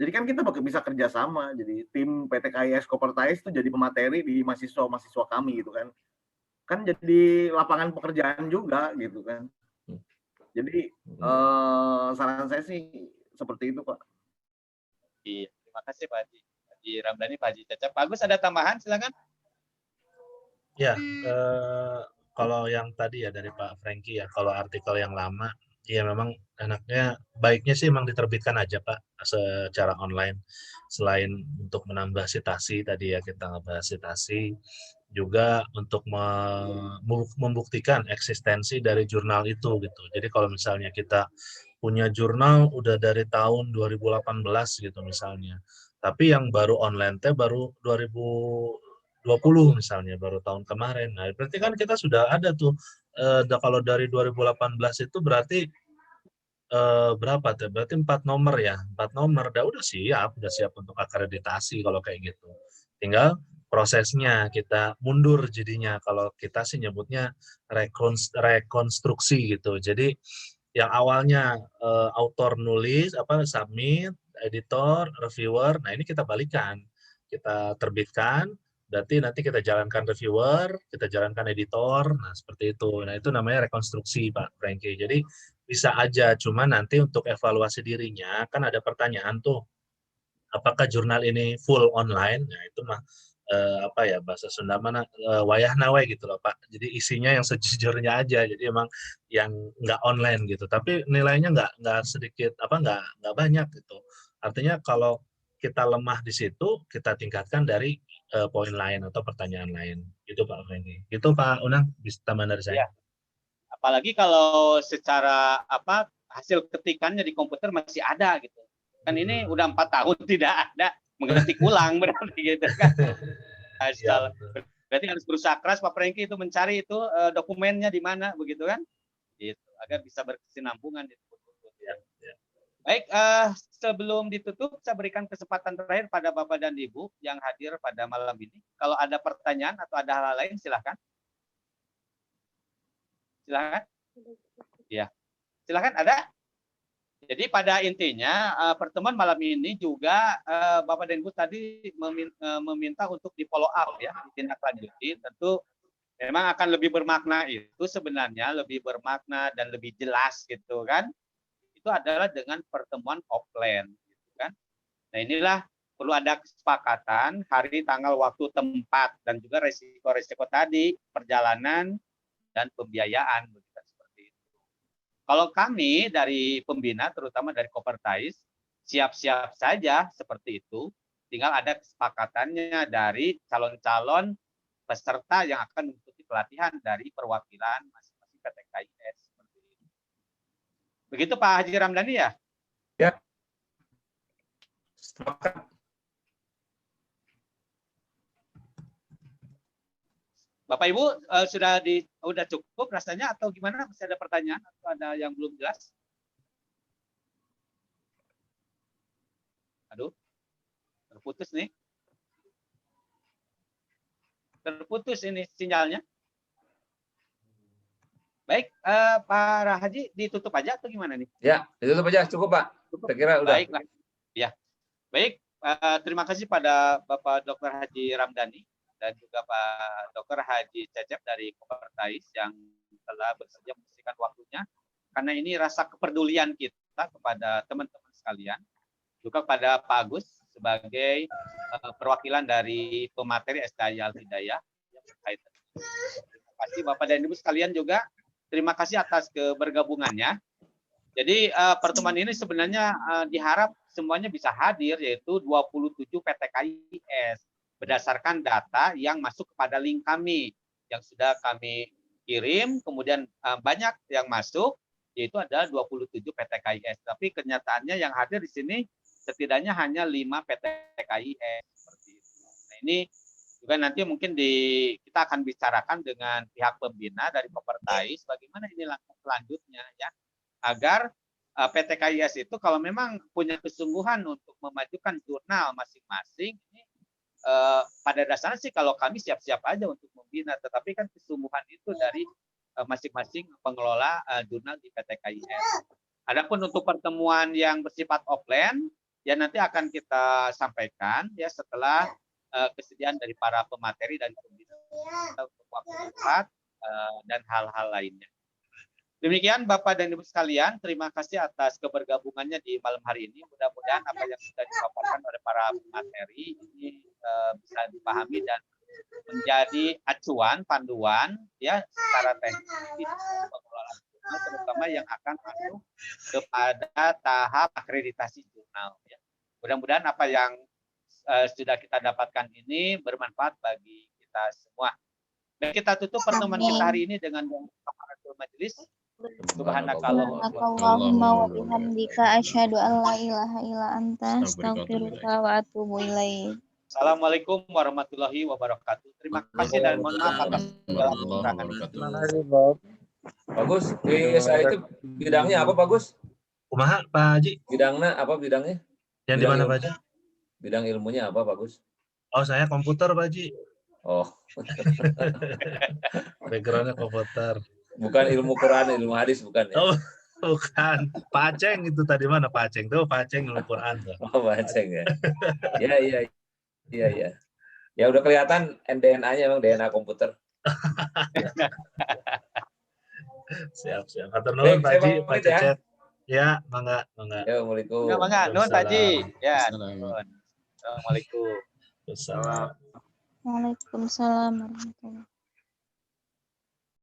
I: Jadi kan kita bisa kerja sama. Jadi tim PTKIS Kopertais itu jadi pemateri di mahasiswa kami gitu kan. Kan jadi lapangan pekerjaan juga gitu kan. Jadi saran saya sih seperti itu Pak.
G: Iya, terima kasih Pak Haji Ramdhani, Pak Haji Cecep. Bagus, ada tambahan silakan.
B: Ya, kalau yang tadi ya dari Pak Franky ya, kalau artikel yang lama, ya memang baiknya sih memang diterbitkan aja Pak secara online. Selain untuk menambah citasi tadi ya, kita ngebahas citasi, juga untuk membuktikan eksistensi dari jurnal itu gitu. Jadi kalau misalnya kita punya jurnal udah dari tahun 2018 gitu misalnya, tapi yang baru online baru 2020 misalnya, baru tahun kemarin. Nah, berarti kan kita sudah ada tuh, kalau dari 2018 itu berarti berapa tuh? Berarti 4 nomor ya, 4 nomor. Udah siap untuk akreditasi kalau kayak gitu. Tinggal prosesnya kita mundur jadinya, kalau kita sih nyebutnya rekonstruksi gitu. Jadi yang awalnya autor nulis, submit, editor, reviewer, nah ini kita balikan. Kita terbitkan, berarti nanti kita jalankan reviewer, kita jalankan editor, nah seperti itu. Nah itu namanya rekonstruksi Pak Franky. Jadi bisa aja, cuma nanti untuk evaluasi dirinya, kan ada pertanyaan tuh, apakah jurnal ini full online? Nah itu mah bahasa Sunda mana wayah nawe gitu loh Pak. Jadi isinya yang sejujurnya aja. Jadi emang yang nggak online gitu. Tapi nilainya nggak sedikit nggak banyak gitu. Artinya kalau kita lemah di situ, kita tingkatkan dari poin lain atau pertanyaan lain. Gitu Pak Franky. Gitu Pak Unang, bisa tambahan dari saya.
G: Ya. Apalagi kalau secara hasil ketikannya di komputer masih ada gitu. Kan ini udah 4 tahun tidak ada, mengetik ulang berarti gitu kan. Ya, berarti harus berusaha keras Pak Franky itu mencari itu dokumennya di mana begitu kan? Gitu, agar bisa berkesinambungan itu. Ya. Baik, sebelum ditutup saya berikan kesempatan terakhir pada Bapak dan Ibu yang hadir pada malam ini. Kalau ada pertanyaan atau ada hal lain silakan. Silakan. Ya. Silakan, ada? Jadi pada intinya pertemuan malam ini juga Bapak dan Ibu tadi meminta untuk di follow up ya, ditindaklanjuti. Tentu memang akan lebih bermakna, itu sebenarnya lebih bermakna dan lebih jelas gitu kan. Itu adalah dengan pertemuan offline gitu kan. Nah, inilah perlu ada kesepakatan hari, tanggal, waktu, tempat, dan juga resiko-resiko tadi, perjalanan dan pembiayaan. Kalau kami dari pembina, terutama dari Kopertais, siap-siap saja seperti itu. Tinggal ada kesepakatannya dari calon-calon peserta yang akan mengikuti pelatihan dari perwakilan masing-masing PTKIS. Begitu Pak Haji Ramdhani ya?
A: Ya. Sepakat.
G: Bapak Ibu sudah cukup rasanya atau gimana? Masih ada pertanyaan atau ada yang belum jelas? Aduh, terputus nih. Terputus ini sinyalnya. Baik, Pak Haji ditutup aja atau gimana nih?
A: Ya, ditutup aja cukup Pak. Saya kira udah.
G: Baiklah. Ya. Baik, terima kasih pada Bapak Dr. Haji Ramdhani dan juga Pak Dr. Haji Cecep dari Kopertais yang telah bersedia mengisikan waktunya, karena ini rasa kepedulian kita kepada teman-teman sekalian, juga pada Pak Agus sebagai perwakilan dari pemateri STI Al-Hidayah. Terima kasih Bapak dan Ibu sekalian juga, terima kasih atas kebergabungannya. Jadi pertemuan ini sebenarnya diharap semuanya bisa hadir, yaitu 27 PTKIS berdasarkan data yang masuk kepada link kami yang sudah kami kirim, kemudian banyak yang masuk, yaitu ada 27 PTKIS. Tapi kenyataannya yang hadir di sini setidaknya hanya 5 PTKIS seperti itu. Nah, ini juga nanti mungkin kita akan bicarakan dengan pihak pembina dari Kopertais bagaimana ini langkah selanjutnya ya, agar PTKIS itu kalau memang punya kesungguhan untuk memajukan jurnal masing-masing, ini pada dasarnya sih kalau kami siap-siap aja untuk membina, tetapi kan kesungguhan itu dari masing-masing pengelola jurnal di PTKIS. Adapun untuk pertemuan yang bersifat offline, ya nanti akan kita sampaikan ya setelah kesediaan dari para pemateri dan pembina untuk waktu tepat dan hal-hal lainnya. Demikian Bapak dan Ibu sekalian, terima kasih atas kebergabungannya di malam hari ini. Mudah-mudahan apa yang sudah dipaparkan oleh para pemateri ini bisa dipahami dan menjadi acuan, panduan ya secara teknis pengelolaan jurnal, terutama yang akan masuk kepada tahap akreditasi jurnal. Ya. Mudah-mudahan apa yang sudah kita dapatkan ini bermanfaat bagi kita semua. Dan kita tutup pertemuan kita hari ini dengan kafaratul majelis.
F: Subhanakallahumma wa bihamdika asyhadu an la ilaha illa anta astaghfiruka wa atubu ilaik.
G: Assalamualaikum warahmatullahi wabarakatuh. Terima kasih dan mohon maaf atas segala kekurangan.
K: Terima kasih, Bob.
A: Bagus. Saya itu bidangnya apa, Bagus?
B: Kumaha, Pak Haji?
A: Bidangnya apa bidangnya?
B: Yang di mana, Pak Haji?
A: Bidang ilmunya apa, Bagus?
B: Oh, saya komputer, Pak Haji.
A: Oh.
B: Background-nya komputer.
A: Bukan ilmu Quran, ilmu hadis bukan ya?
B: Oh, bukan. Pak Aceng itu tadi mana Pak Aceng? Tuh Pak Aceng ilmu Quran tuh.
A: Oh, Pak Aceng ya. Iya. Ya udah kelihatan DNA-nya emang DNA komputer.
B: Siap. Hatur nuhun Pak Haji, Pak Cecep. Ya, mangga.
A: Ya, Assalamualaikum.
G: Ya, mangga. Nuhun Pak Haji. Ya, nuhun. Assalamualaikum.
B: Waalaikumsalam.
F: Waalaikumsalam warahmatullahi wabarakatuh.